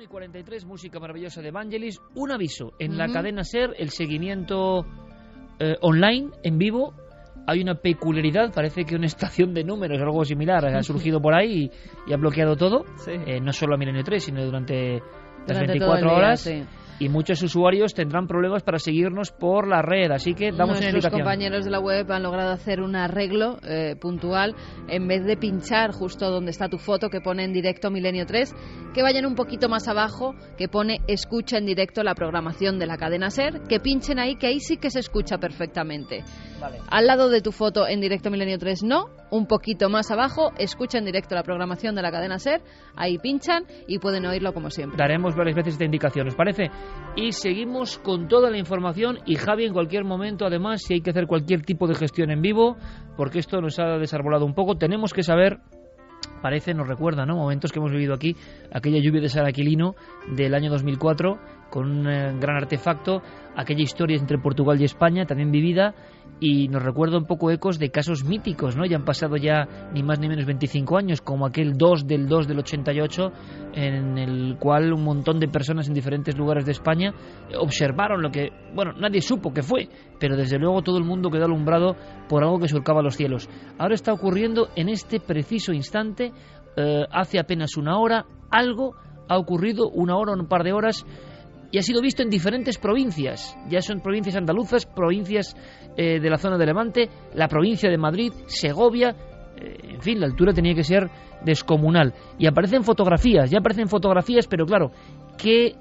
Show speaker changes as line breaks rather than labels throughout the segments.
1:43, música maravillosa de Vangelis. Un aviso, en la cadena SER, el seguimiento online, en vivo, hay una peculiaridad, parece que una estación de números o algo similar ha surgido por ahí y ha bloqueado todo, no solo a Milenio 3, sino durante las 24 horas. Sí. Y muchos usuarios tendrán problemas para seguirnos por la red, así que damos una indicación.
Nuestros compañeros de la web han logrado hacer un arreglo puntual. En vez de pinchar justo donde está tu foto que pone en directo Milenio 3, que vayan un poquito más abajo, que pone escucha en directo la programación de la cadena SER, que pinchen ahí, que ahí sí que se escucha perfectamente. Vale. Al lado de tu foto en directo Milenio 3 no, un poquito más abajo, escucha en directo la programación de la cadena SER, ahí pinchan y pueden oírlo como siempre.
Daremos varias veces esta indicación, ¿os parece? Y seguimos con toda la información y Javi en cualquier momento, además, si hay que hacer cualquier tipo de gestión en vivo, porque esto nos ha desarbolado un poco, tenemos que saber, parece, nos recuerda, ¿no?, momentos que hemos vivido aquí, aquella lluvia de San Aquilino del año 2004, con un gran artefacto, aquella historia entre Portugal y España, también vivida, y nos recuerda un poco ecos de casos míticos, ¿no? Ya han pasado ya ni más ni menos 25 años, como aquel 2 del 88, en el cual un montón de personas en diferentes lugares de España observaron lo que, bueno, nadie supo qué fue, pero desde luego todo el mundo quedó alumbrado por algo que surcaba los cielos. Ahora está ocurriendo en este preciso instante, hace apenas una hora, algo ha ocurrido, una hora o un par de horas, y ha sido visto en diferentes provincias. Ya son provincias andaluzas, provincias de la zona de Levante, la provincia de Madrid, Segovia. En fin, la altura tenía que ser descomunal. Y aparecen fotografías, ya aparecen fotografías, pero claro, ¿qué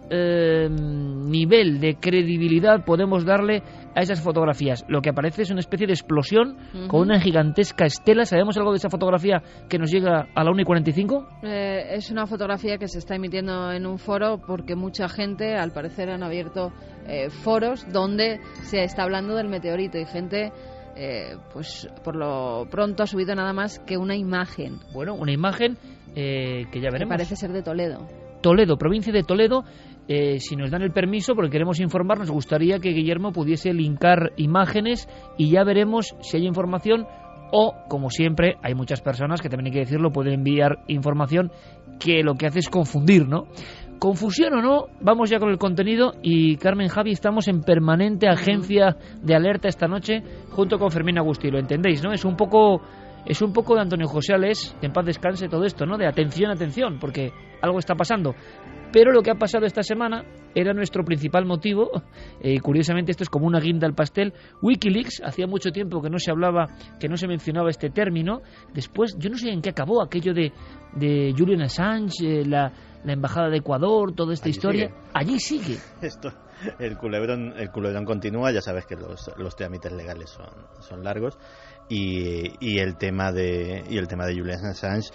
nivel de credibilidad podemos darle a esas fotografías? Lo que aparece es una especie de explosión con una gigantesca estela. ¿Sabemos algo de esa fotografía que nos llega a la 1:45?
Es una fotografía que se está emitiendo en un foro porque mucha gente, al parecer, han abierto foros donde se está hablando del meteorito y gente... pues por lo pronto ha subido nada más que una imagen.
Bueno, una imagen que ya veremos.
Que parece ser de Toledo.
Toledo, provincia de Toledo. Si nos dan el permiso, porque queremos informar, nos gustaría que Guillermo pudiese linkar imágenes y ya veremos si hay información o, como siempre, hay muchas personas que también hay que decirlo, pueden enviar información que lo que hace es confundir, ¿no? Confusión o no, vamos ya con el contenido y Carmen, Javi, estamos en permanente agencia de alerta esta noche junto con Fermín Agustí, lo entendéis, ¿no? Es un poco de Antonio José Alés, que en paz descanse todo esto, ¿no? De atención, porque algo está pasando. Pero lo que ha pasado esta semana era nuestro principal motivo, y curiosamente esto es como una guinda al pastel. Wikileaks, hacía mucho tiempo que no se hablaba, que no se mencionaba este término. Después, yo no sé en qué acabó aquello de Julian Assange, la embajada de Ecuador, toda esta historia. Allí sigue.
El culebrón continúa, ya sabes que los trámites legales son largos y el tema de Julian Assange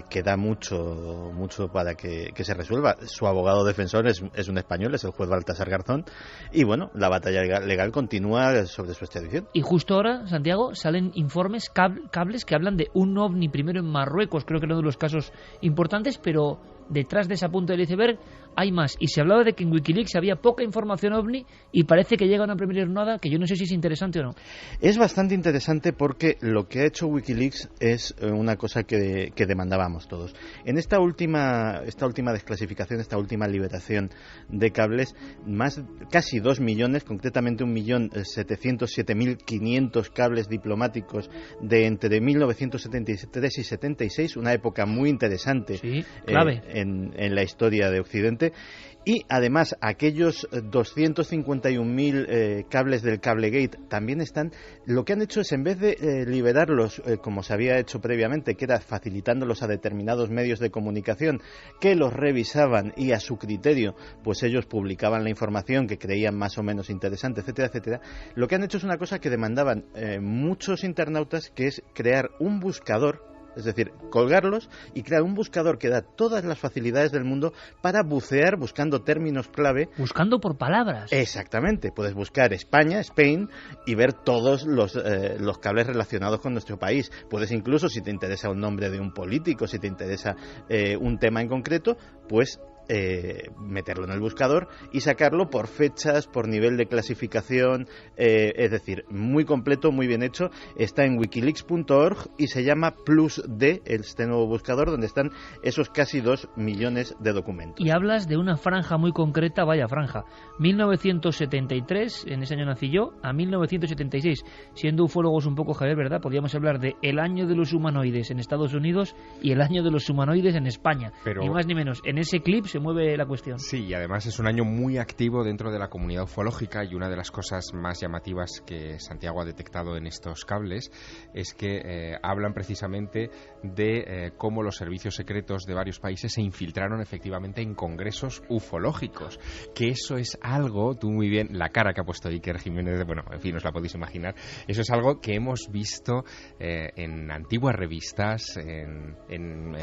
queda mucho para que se resuelva. Su abogado defensor es un español, es el juez Baltasar Garzón, y bueno, la batalla legal continúa sobre su extradición.
Y justo ahora, Santiago, salen informes, cables que hablan de un ovni primero en Marruecos, creo que era uno de los casos importantes, pero detrás de esa punta del iceberg hay más. Y se hablaba de que en Wikileaks había poca información ovni y parece que llega a una primera jornada que yo no sé si es interesante o no.
Es bastante interesante porque lo que ha hecho Wikileaks es una cosa que demandábamos todos. En esta última desclasificación, esta última liberación de cables, casi 2 millones, concretamente 1.707.500 cables diplomáticos de entre 1973 y 76, una época muy interesante.
Sí, clave.
En la historia de Occidente, y además aquellos 251.000 cables del Cablegate también están. Lo que han hecho es, en vez de liberarlos como se había hecho previamente, que era facilitándolos a determinados medios de comunicación que los revisaban y a su criterio pues ellos publicaban la información que creían más o menos interesante, etcétera, etcétera, lo que han hecho es una cosa que demandaban muchos internautas, que es crear un buscador. Es decir, colgarlos y crear un buscador que da todas las facilidades del mundo para bucear buscando términos clave.
Buscando por palabras.
Exactamente. Puedes buscar España, Spain, y ver todos los cables relacionados con nuestro país. Puedes incluso, si te interesa un nombre de un político, si te interesa un tema en concreto, pues meterlo en el buscador y sacarlo por fechas, por nivel de clasificación, es decir, muy completo, muy bien hecho. Está en wikileaks.org y se llama PlusD, este nuevo buscador, donde están esos casi 2 millones de documentos.
Y hablas de una franja muy concreta, vaya franja, 1973, en ese año nací yo, a 1976. Siendo ufólogos un poco, Javier, ¿verdad? Podríamos hablar de el año de los humanoides en Estados Unidos y el año de los humanoides en España. Pero ni más ni menos. En ese clip se mueve la cuestión.
Sí, y además es un año muy activo dentro de la comunidad ufológica, y una de las cosas más llamativas que Santiago ha detectado en estos cables es que hablan precisamente de cómo los servicios secretos de varios países se infiltraron efectivamente en congresos ufológicos, que eso es algo, tú muy bien, la cara que ha puesto Iker Jiménez, bueno, en fin, os la podéis imaginar, eso es algo que hemos visto en antiguas revistas, en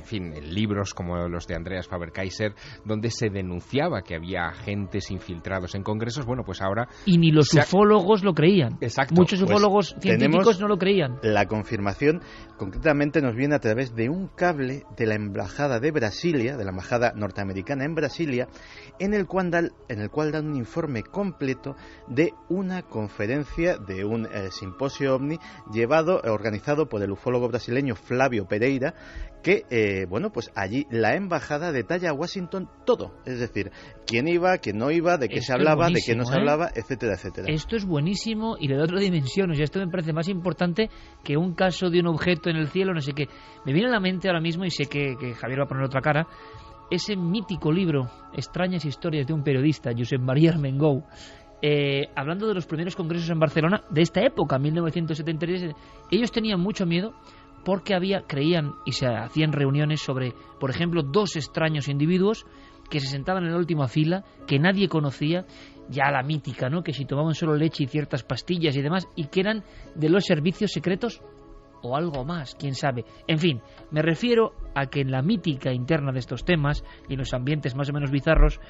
fin, en libros como los de Andreas Faber-Kaiser, donde se denunciaba que había agentes infiltrados en congresos. Bueno, pues ahora...
Y ni los ufólogos lo creían.
Exacto.
Muchos ufólogos científicos no lo creían.
La confirmación, concretamente, nos viene a través de un cable de la embajada de Brasilia, de la embajada norteamericana en Brasilia, en el cual dan un informe completo de una conferencia, de un simposio ovni organizado por el ufólogo brasileño Flávio Pereira, que, bueno, pues allí la embajada detalla a Washington todo, es decir, quién iba, quién no iba, de qué se hablaba, de qué no se hablaba, etcétera, etcétera.
Esto es buenísimo y le da otra dimensión, o sea, esto me parece más importante que un caso de un objeto en el cielo, no sé qué. Me viene a la mente ahora mismo, y sé que Javier va a poner otra cara, ese mítico libro, Extrañas historias de un periodista, Josep María Armengou, hablando de los primeros congresos en Barcelona, de esta época, 1973, ellos tenían mucho miedo porque creían y se hacían reuniones sobre, por ejemplo, 2 extraños individuos que se sentaban en la última fila, que nadie conocía, ya la mítica, ¿no?, que si tomaban solo leche y ciertas pastillas y demás, y que eran de los servicios secretos o algo más, quién sabe. En fin, me refiero a que en la mítica interna de estos temas y en los ambientes más o menos bizarros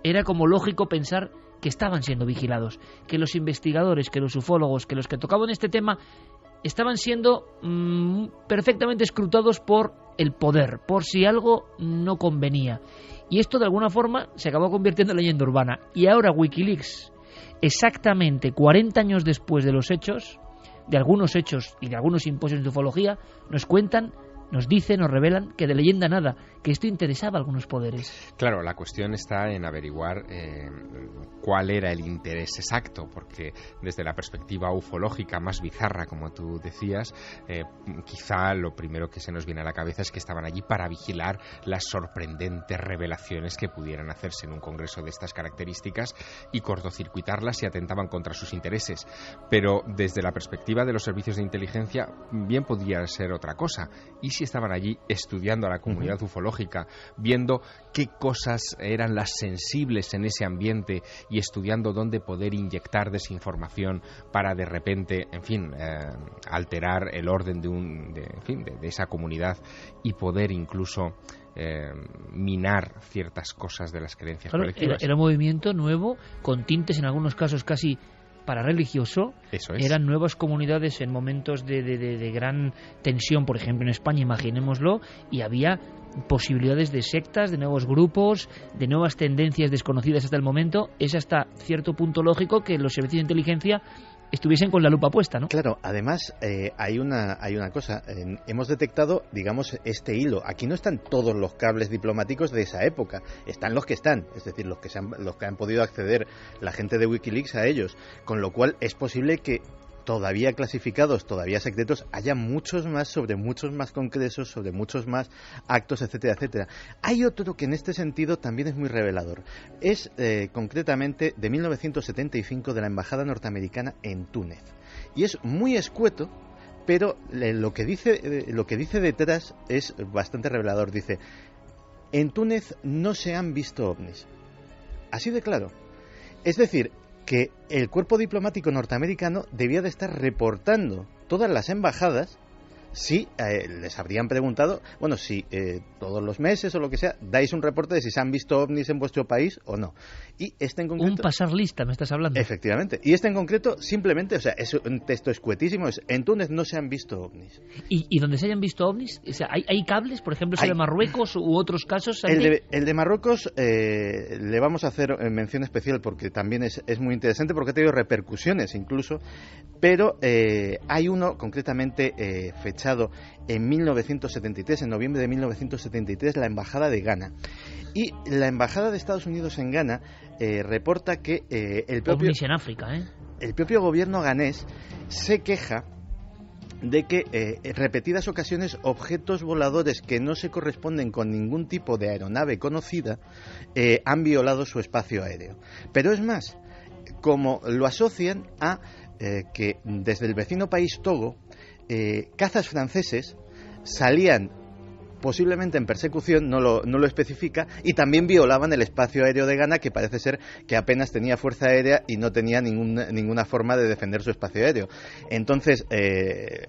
era como lógico pensar que estaban siendo vigilados, que los investigadores, que los ufólogos, que los que tocaban este tema estaban siendo perfectamente escrutados por el poder, por si algo no convenía. Y esto de alguna forma se acabó convirtiendo en leyenda urbana. Y ahora Wikileaks, exactamente 40 años después de los hechos, de algunos hechos y de algunos simposios de ufología, nos cuentan, nos dicen, nos revelan que de leyenda nada, que esto interesaba a algunos poderes.
Claro, la cuestión está en averiguar cuál era el interés exacto, porque desde la perspectiva ufológica más bizarra, como tú decías, quizá lo primero que se nos viene a la cabeza es que estaban allí para vigilar las sorprendentes revelaciones que pudieran hacerse en un congreso de estas características y cortocircuitarlas si atentaban contra sus intereses. Pero desde la perspectiva de los servicios de inteligencia, bien podría ser otra cosa. ¿Y si estaban allí estudiando a la comunidad ufológica, viendo qué cosas eran las sensibles en ese ambiente y estudiando dónde poder inyectar desinformación para de repente, en fin, alterar el orden de esa comunidad y poder incluso minar ciertas cosas de las creencias colectivas?
Era un movimiento nuevo, con tintes en algunos casos casi para religioso.
Eso es.
Eran nuevas comunidades en momentos de gran tensión, por ejemplo en España, imaginémoslo, y había posibilidades de sectas, de nuevos grupos, de nuevas tendencias desconocidas hasta el momento. Es hasta cierto punto lógico que los servicios de inteligencia estuviesen con la lupa puesta, ¿no?
Claro, además hay una cosa, hemos detectado, digamos, este hilo. Aquí no están todos los cables diplomáticos de esa época, están los que están, es decir, los que han podido acceder la gente de Wikileaks a ellos, con lo cual es posible que todavía clasificados, todavía secretos, haya muchos más sobre muchos más congresos, sobre muchos más actos, etcétera, etcétera. Hay otro que en este sentido también es muy revelador. Es concretamente de 1975 de la Embajada Norteamericana en Túnez. Y es muy escueto, pero lo que dice detrás es bastante revelador. Dice: en Túnez no se han visto ovnis. Así de claro. Es decir, que el cuerpo diplomático norteamericano debía de estar reportando todas las embajadas si les habrían preguntado, bueno, si todos los meses o lo que sea, dais un reporte de si se han visto ovnis en vuestro país o no. Y este en concreto...
Un pasar lista, me estás hablando.
Efectivamente. Y este en concreto, simplemente, o sea, es un texto escuetísimo, es en Túnez no se han visto ovnis.
¿Y donde se hayan visto ovnis? O sea, ¿hay cables, por ejemplo, de Marruecos u otros casos?
El de Marruecos le vamos a hacer mención especial porque también es muy interesante, porque ha tenido repercusiones incluso, pero hay uno concretamente fechado en 1973, en noviembre de 1973, la Embajada de Ghana. Y la Embajada de Estados Unidos en Ghana reporta que el propio...
ovnis en África,
el propio gobierno ganés se queja de que en repetidas ocasiones objetos voladores que no se corresponden con ningún tipo de aeronave conocida han violado su espacio aéreo. Pero es más, como lo asocian a que desde el vecino país Togo, cazas franceses salían posiblemente en persecución, no lo especifica, y también violaban el espacio aéreo de Ghana, que parece ser que apenas tenía fuerza aérea y no tenía ninguna forma de defender su espacio aéreo. Entonces,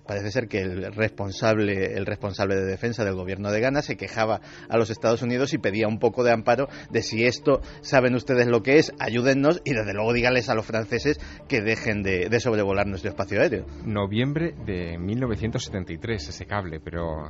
parece ser que el responsable de defensa del gobierno de Ghana se quejaba a los Estados Unidos y pedía un poco de amparo de si esto saben ustedes lo que es, ayúdennos, y desde luego díganles a los franceses que dejen de sobrevolar nuestro espacio aéreo.
Noviembre de 1973 ese cable, pero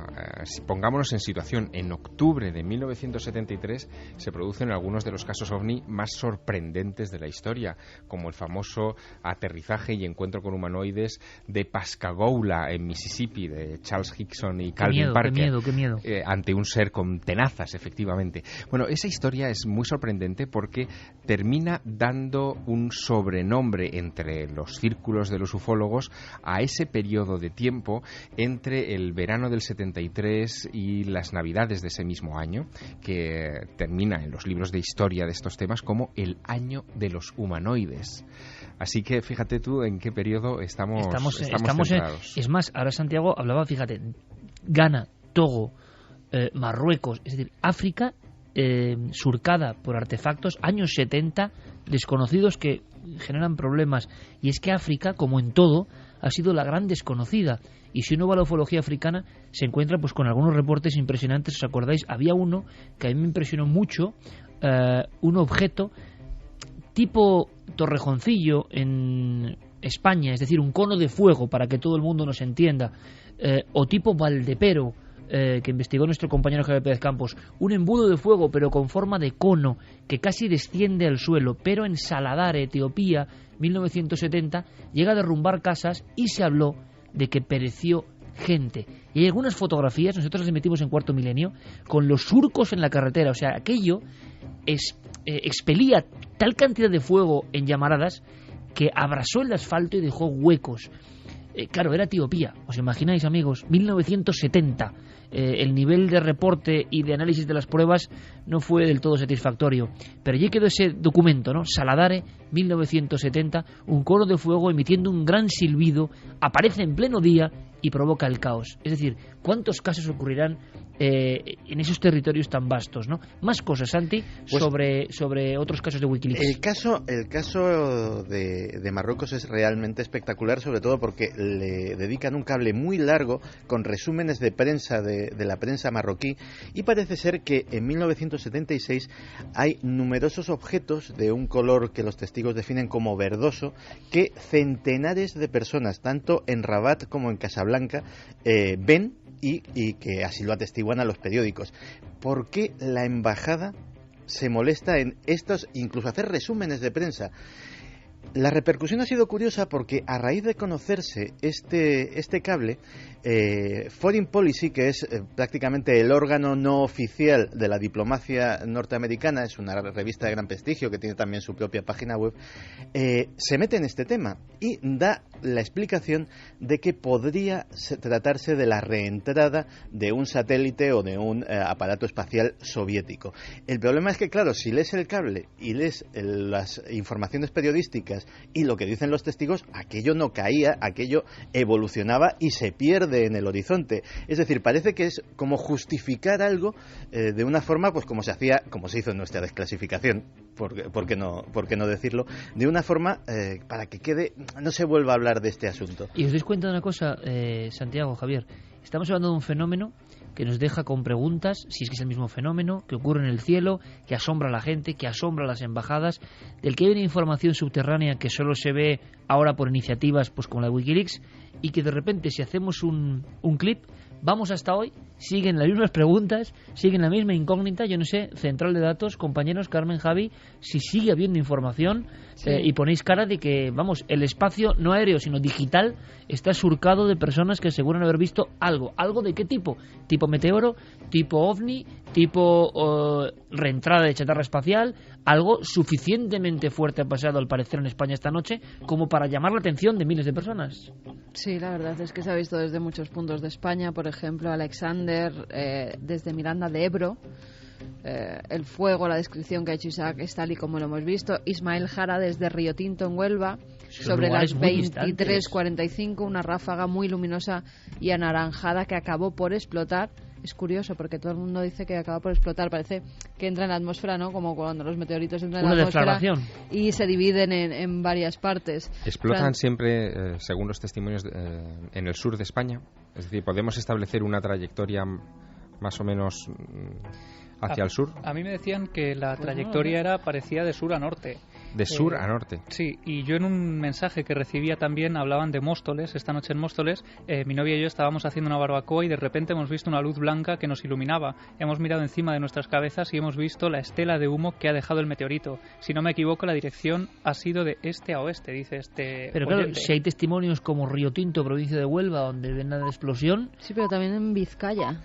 si pongámonos en situación, en octubre de 1973 se producen algunos de los casos ovni más sorprendentes de la historia, como el famoso aterrizaje y encuentro con humanoides de Pascagoula en Mississippi, de Charles Hickson y Calvin Parker.
Qué miedo.
Ante un ser con tenazas, efectivamente. Bueno, esa historia es muy sorprendente porque termina dando un sobrenombre entre los círculos de los ufólogos a ese periodo de tiempo entre el verano del 73 y las navidades de ese mismo año, que termina en los libros de historia de estos temas como el año de los humanoides. Así que fíjate tú en qué periodo estamos centrados.
Es más, ahora Santiago hablaba, fíjate, Ghana, Togo, Marruecos, es decir, África surcada por artefactos, años 70, desconocidos que generan problemas. Y es que África, como en todo, ha sido la gran desconocida. Y si uno va a la ufología africana, se encuentra pues con algunos reportes impresionantes. ¿Os acordáis? Había uno que a mí me impresionó mucho, un objeto tipo Torrejoncillo en España, es decir, un cono de fuego, para que todo el mundo nos entienda, o tipo Valdepero, que investigó nuestro compañero Javier Pérez Campos, un embudo de fuego pero con forma de cono que casi desciende al suelo, pero en Saladar, Etiopía, 1970, llega a derrumbar casas y se habló de que pereció gente. Y hay algunas fotografías, nosotros las emitimos en Cuarto Milenio, con los surcos en la carretera, o sea, aquello expelía tal cantidad de fuego en llamaradas que abrasó el asfalto y dejó huecos. Claro, era Etiopía, ¿os imagináis, amigos? 1970. El nivel de reporte y de análisis de las pruebas no fue del todo satisfactorio. Pero allí quedó ese documento, ¿no? Saladare, 1970, un cono de fuego emitiendo un gran silbido, aparece en pleno día y provoca el caos. Es decir, ¿cuántos casos ocurrirán en esos territorios tan vastos, ¿no? Más cosas, Santi, pues, sobre otros casos de Wikileaks.
El caso de Marruecos es realmente espectacular, sobre todo porque le dedican un cable muy largo con resúmenes de prensa de la prensa marroquí, y parece ser que en 1976 hay numerosos objetos de un color que los testigos definen como verdoso que centenares de personas, tanto en Rabat como en Casablanca, ven y que así lo atestiguan a los periódicos. ¿Por qué la embajada se molesta en estos, incluso hacer resúmenes de prensa? La repercusión ha sido curiosa porque a raíz de conocerse este cable, Foreign Policy, que es prácticamente el órgano no oficial de la diplomacia norteamericana, es una revista de gran prestigio que tiene también su propia página web, se mete en este tema y da la explicación de que podría tratarse de la reentrada de un satélite o de un aparato espacial soviético. El problema es que, claro, si lees el cable y lees las informaciones periodísticas y lo que dicen los testigos, aquello no caía, aquello evolucionaba y se pierde en el horizonte. Es decir, parece que es como justificar algo de una forma, pues como se hizo en nuestra desclasificación, ¿por qué no decirlo? De una forma para que no se vuelva a hablar de este asunto.
Y os dais cuenta de una cosa, Santiago, Javier, Estamos hablando de un fenómeno que nos deja con preguntas, si es que es el mismo fenómeno, que ocurre en el cielo, que asombra a la gente, que asombra a las embajadas, del que hay una información subterránea que solo se ve ahora por iniciativas pues como la de Wikileaks, y que de repente, si hacemos un clip, vamos hasta hoy, siguen las mismas preguntas, siguen la misma incógnita. Yo no sé, central de datos, compañeros, Carmen, Javi, si sigue habiendo información, sí. Y ponéis cara de que, vamos, el espacio no aéreo, sino digital, está surcado de personas que aseguran haber visto algo. ¿Algo de qué tipo? ¿Tipo meteoro? ¿Tipo ovni? ¿Tipo reentrada de chatarra espacial? Algo suficientemente fuerte ha pasado, al parecer, en España esta noche como para llamar la atención de miles de personas.
Sí, la verdad es que se ha visto desde muchos puntos de España. Por ejemplo, Alexander, desde Miranda de Ebro. El fuego, la descripción que ha hecho Isaac es tal y como lo hemos visto. Ismael Jara desde Río Tinto en Huelva, sobre las 23:45, una ráfaga muy luminosa y anaranjada que acabó por explotar. Es curioso porque todo el mundo dice que acaba por explotar, parece que entra en la atmósfera, ¿no? Como cuando los meteoritos entran en la atmósfera y se dividen en varias partes.
Explotan siempre, según los testimonios, en el sur de España. Es decir, podemos establecer una trayectoria más o menos hacia el sur.
A mí me decían que la trayectoria parecía de sur a norte.
De sur a norte.
Sí, y yo en un mensaje que recibía también hablaban de Móstoles, esta noche en Móstoles, mi novia y yo estábamos haciendo una barbacoa y de repente hemos visto una luz blanca que nos iluminaba. Hemos mirado encima de nuestras cabezas y hemos visto la estela de humo que ha dejado el meteorito. Si no me equivoco, la dirección ha sido de este a oeste, dice este
Pero
oyente.
claro, si hay testimonios como Río Tinto, provincia de Huelva, donde ven la explosión...
Sí, pero también en Vizcaya.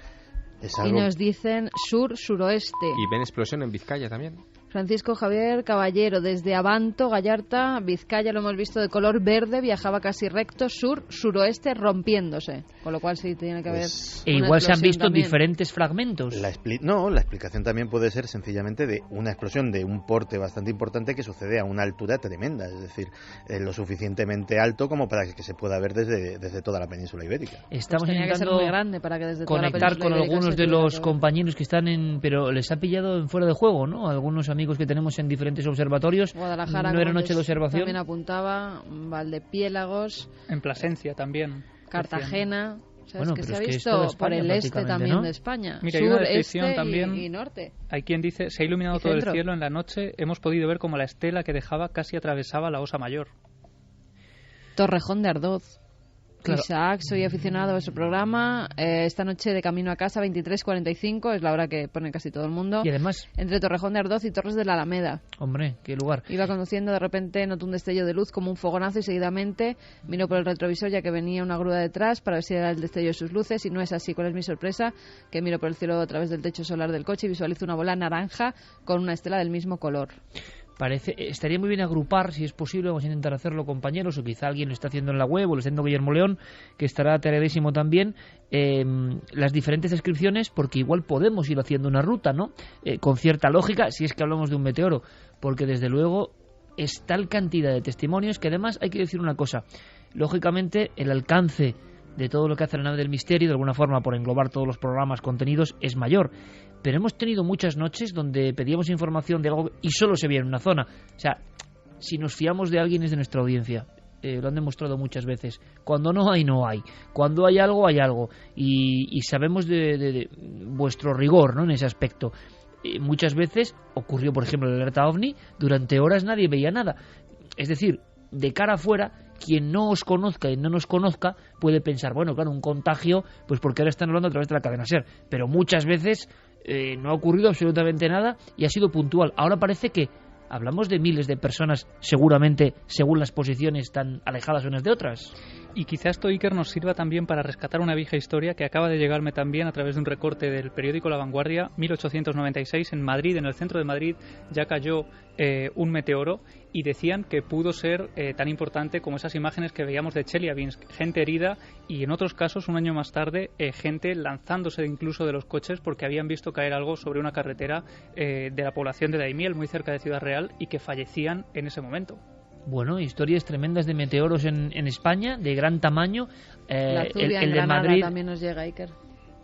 Y nos dicen sur-suroeste.
¿Y ven explosión en Vizcaya también?
Francisco Javier Caballero, desde Abanto, Gallarta, Vizcaya, lo hemos visto de color verde, viajaba casi recto, sur-suroeste, rompiéndose. Con lo cual sí tiene que haber
igual se han visto
también.
Diferentes fragmentos.
La explicación también puede ser sencillamente de una explosión de un porte bastante importante que sucede a una altura tremenda, es decir, lo suficientemente alto como para que se pueda ver desde toda la península ibérica.
Estamos
tenía que ser
intentando
muy grande para que desde toda la
conectar
península
con
ibérica
algunos de los compañeros que están pero les ha pillado en fuera de juego, ¿no? Algunos amigos que tenemos en diferentes observatorios.
Guadalajara,
no era noche de observación.
También apuntaba, Valdepiélagos.
En Plasencia también.
Cartagena. O sea,
Bueno,
es que se ha
es que
visto
España,
por el este también, ¿no? De España.
Mira,
sur,
hay una descripción
este
también,
y norte.
Hay quien dice, se ha iluminado todo el cielo en la noche, hemos podido ver como la estela que dejaba casi atravesaba la Osa Mayor.
Torrejón de Ardoz.
Claro.
Isaac, soy aficionado a vuestro programa. Esta noche de camino a casa, 23:45, es la hora que pone casi todo el mundo.
Y además,
entre Torrejón de Ardoz y Torres de la Alameda.
Hombre, qué lugar.
Iba conduciendo, de repente notó un destello de luz como un fogonazo y seguidamente miró por el retrovisor ya que venía una grúa detrás para ver si era el destello de sus luces, y no es así. ¿Cuál es mi sorpresa? Que miro por el cielo a través del techo solar del coche y visualizo una bola naranja con una estela del mismo color.
Estaría muy bien agrupar, si es posible, vamos a intentar hacerlo, compañeros, o quizá alguien lo está haciendo en la web, o lo está haciendo Guillermo León, que estará tareadísimo también, las diferentes descripciones, porque igual podemos ir haciendo una ruta, ¿no? Con cierta lógica, si es que hablamos de un meteoro, porque desde luego es tal cantidad de testimonios que además hay que decir una cosa, lógicamente el alcance de todo lo que hace la nave del misterio, de alguna forma por englobar todos los programas, contenidos, es mayor. Pero hemos tenido muchas noches donde pedíamos información de algo y solo se veía en una zona. O sea, si nos fiamos de alguien es de nuestra audiencia. Lo han demostrado muchas veces. Cuando no hay, no hay. Cuando hay algo, hay algo. Y sabemos de vuestro rigor, ¿no?, en ese aspecto. Muchas veces ocurrió, por ejemplo, la alerta OVNI, durante horas nadie veía nada. Es decir, de cara afuera, quien no os conozca y no nos conozca puede pensar, bueno, claro, un contagio, pues porque ahora están hablando a través de la cadena SER. Pero muchas veces no ha ocurrido absolutamente nada y ha sido puntual. Ahora parece que hablamos de miles de personas, seguramente, según las posiciones tan alejadas unas de otras.
Y quizá esto, Iker, nos sirva también para rescatar una vieja historia que acaba de llegarme también a través de un recorte del periódico La Vanguardia. 1896, en Madrid, en el centro de Madrid, ya cayó un meteoro y decían que pudo ser tan importante como esas imágenes que veíamos de Chelyabinsk, gente herida y en otros casos, un año más tarde, gente lanzándose incluso de los coches porque habían visto caer algo sobre una carretera de la población de Daimiel, muy cerca de Ciudad Real, y que fallecían en ese momento.
Bueno, historias tremendas de meteoros en España, de gran tamaño.
La Zulia
el
en
de
Granada
Madrid
también nos llega, Iker.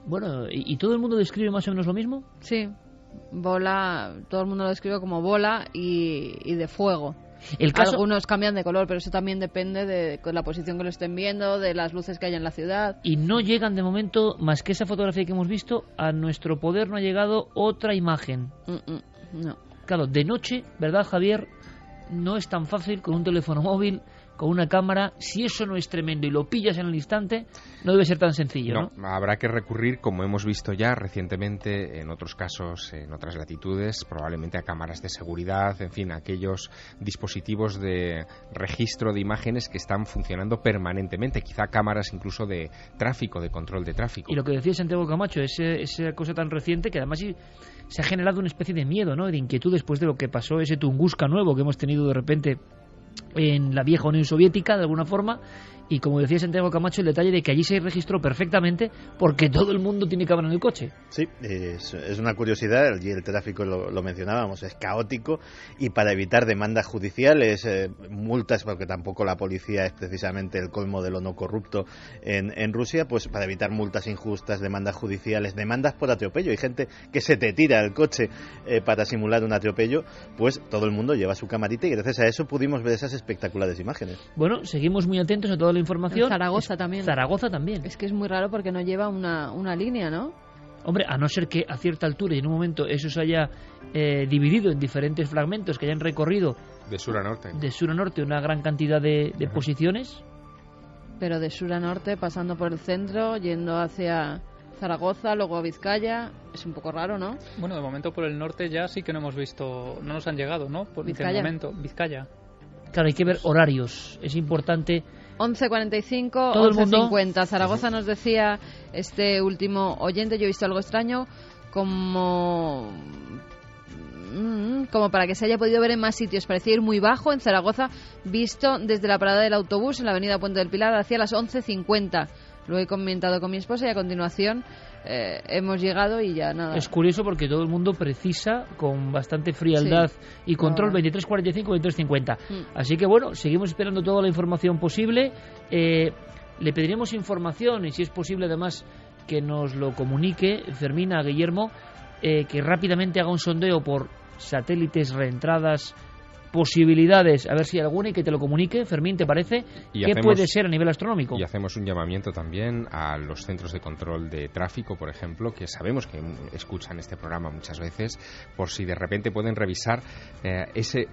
Bueno, ¿y todo el mundo describe más o menos lo mismo?
Sí. Bola, todo el mundo lo describe como bola y de fuego. Algunos cambian de color, pero eso también depende de la posición que lo estén viendo, de las luces que hay en la ciudad.
Y no llegan de momento, más que esa fotografía que hemos visto, a nuestro poder no ha llegado otra imagen.
No.
Claro, de noche, ¿verdad, Javier? No es tan fácil con un teléfono móvil, con una cámara. Si eso no es tremendo y lo pillas en el instante, no debe ser tan sencillo, ¿no?
Habrá que recurrir, como hemos visto ya recientemente en otros casos, en otras latitudes, probablemente a cámaras de seguridad, en fin, a aquellos dispositivos de registro de imágenes que están funcionando permanentemente, quizá cámaras incluso de tráfico, de control de tráfico.
Y lo que decía Santiago Camacho, esa cosa tan reciente que además se ha generado una especie de miedo, ¿no?, de inquietud después de lo que pasó, ese Tunguska nuevo que hemos tenido de repente en la vieja Unión Soviética, de alguna forma. Y como decía Santiago Camacho, el detalle de que allí se registró perfectamente porque todo el mundo tiene cámara en el coche.
Sí, es una curiosidad. Allí el tráfico, lo mencionábamos, es caótico, y para evitar demandas judiciales, multas, porque tampoco la policía es precisamente el colmo de lo no corrupto en Rusia, pues para evitar multas injustas, demandas judiciales, demandas por atropello. Hay gente que se te tira el coche para simular un atropello, pues todo el mundo lleva su camarita y gracias a eso pudimos ver esas espectaculares imágenes.
Bueno, seguimos muy atentos a toda la información.
En Zaragoza también.
Zaragoza también.
Es que es muy raro porque no lleva una línea, ¿no?
Hombre, a no ser que a cierta altura y en un momento eso se haya dividido en diferentes fragmentos que hayan recorrido
de sur a norte.
De sur a norte una gran cantidad de posiciones.
Pero de sur a norte, pasando por el centro, yendo hacia Zaragoza, luego a Vizcaya, es un poco raro, ¿no?
Bueno, de momento por el norte ya sí que no hemos visto, no nos han llegado, ¿no? Por
Vizcaya.
el momento, Vizcaya.
Claro, hay que ver horarios, es importante.
11:45, 11:50. Zaragoza nos decía este último oyente, yo he visto algo extraño, como para que se haya podido ver en más sitios. Parecía ir muy bajo en Zaragoza, visto desde la parada del autobús en la avenida Puente del Pilar hacia las 11:50. Lo he comentado con mi esposa y a continuación hemos llegado y ya nada.
Es curioso porque todo el mundo precisa con bastante frialdad y control 23:45, 23:50. Así que bueno, seguimos esperando toda la información posible. Le pediremos información y si es posible además que nos lo comunique Fermín a Guillermo, que rápidamente haga un sondeo por satélites, reentradas, posibilidades, a ver si hay alguna y que te lo comunique. Fermín, ¿te parece? ¿Qué puede ser a nivel astronómico?
Y hacemos un llamamiento también a los centros de control de tráfico, por ejemplo, que sabemos que escuchan este programa muchas veces, por si de repente pueden revisar ese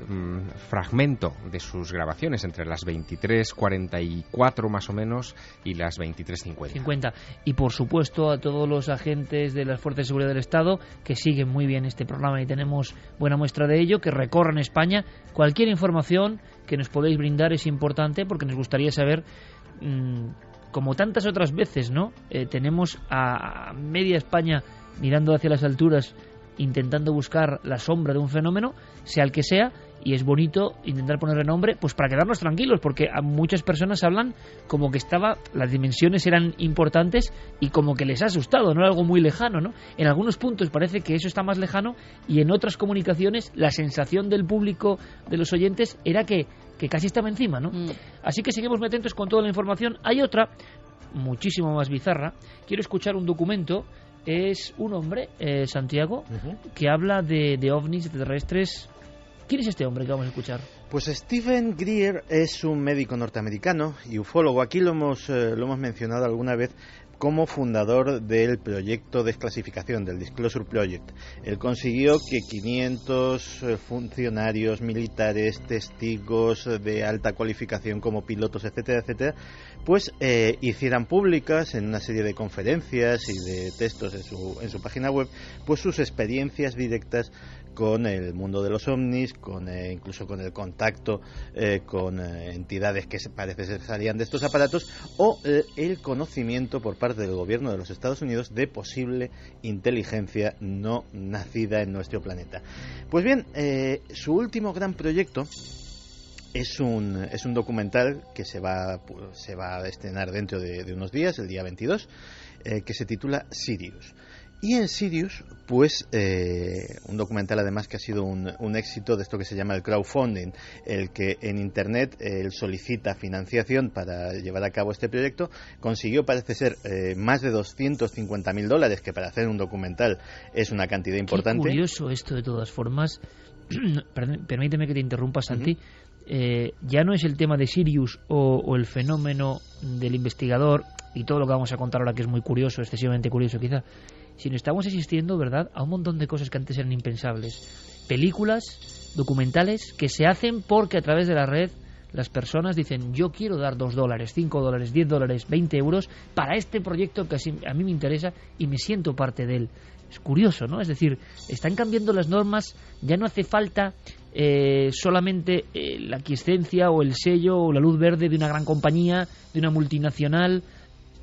fragmento de sus grabaciones entre las 23:44 más o menos y las 23:50.
Y por supuesto a todos los agentes de las Fuerzas de Seguridad del Estado que siguen muy bien este programa y tenemos buena muestra de ello, que recorran España. Cualquier información que nos podéis brindar es importante porque nos gustaría saber, como tantas otras veces, ¿no? Tenemos a media España mirando hacia las alturas, intentando buscar la sombra de un fenómeno, sea el que sea, y es bonito intentar ponerle nombre, pues para quedarnos tranquilos, porque a muchas personas hablan como que las dimensiones eran importantes y como que les ha asustado, no era algo muy lejano, ¿no? En algunos puntos parece que eso está más lejano y en otras comunicaciones la sensación del público, de los oyentes, era que casi estaba encima, ¿no? Así que seguimos muy atentos con toda la información. Hay otra, muchísimo más bizarra. Quiero escuchar un documento. Es un hombre, Santiago, que habla de ovnis extraterrestres. ¿Quién es este hombre que vamos a escuchar?
Pues Stephen Greer es un médico norteamericano y ufólogo. Aquí lo hemos mencionado alguna vez como fundador del proyecto de desclasificación, del Disclosure Project. Él consiguió que 500 funcionarios militares, testigos de alta cualificación como pilotos, etcétera, etcétera, pues hicieran públicas en una serie de conferencias y de textos en su página web, pues sus experiencias directas con el mundo de los ovnis, incluso con el contacto con entidades que parece ser salían de estos aparatos, o el conocimiento por parte del gobierno de los Estados Unidos de posible inteligencia no nacida en nuestro planeta. Pues bien, su último gran proyecto es un documental que se va a estrenar dentro de unos días, el día 22, que se titula Sirius. Y en Sirius, pues un documental además que ha sido un éxito de esto que se llama el crowdfunding, el que en Internet él solicita financiación para llevar a cabo este proyecto, consiguió, parece ser, más de $250.000, que para hacer un documental es una cantidad importante.
Qué curioso esto, de todas formas. Permíteme que te interrumpa, Santi. Ya no es el tema de Sirius o el fenómeno del investigador y todo lo que vamos a contar ahora, que es muy curioso, excesivamente curioso quizá, sino estamos asistiendo, ¿verdad?, a un montón de cosas que antes eran impensables. Películas, documentales que se hacen porque a través de la red las personas dicen: yo quiero dar $2, $5, $10, 20 euros para este proyecto que a mí me interesa y me siento parte de él. Es curioso, ¿no? Es decir, están cambiando las normas, ya no hace falta solamente la aquiescencia o el sello o la luz verde de una gran compañía, de una multinacional.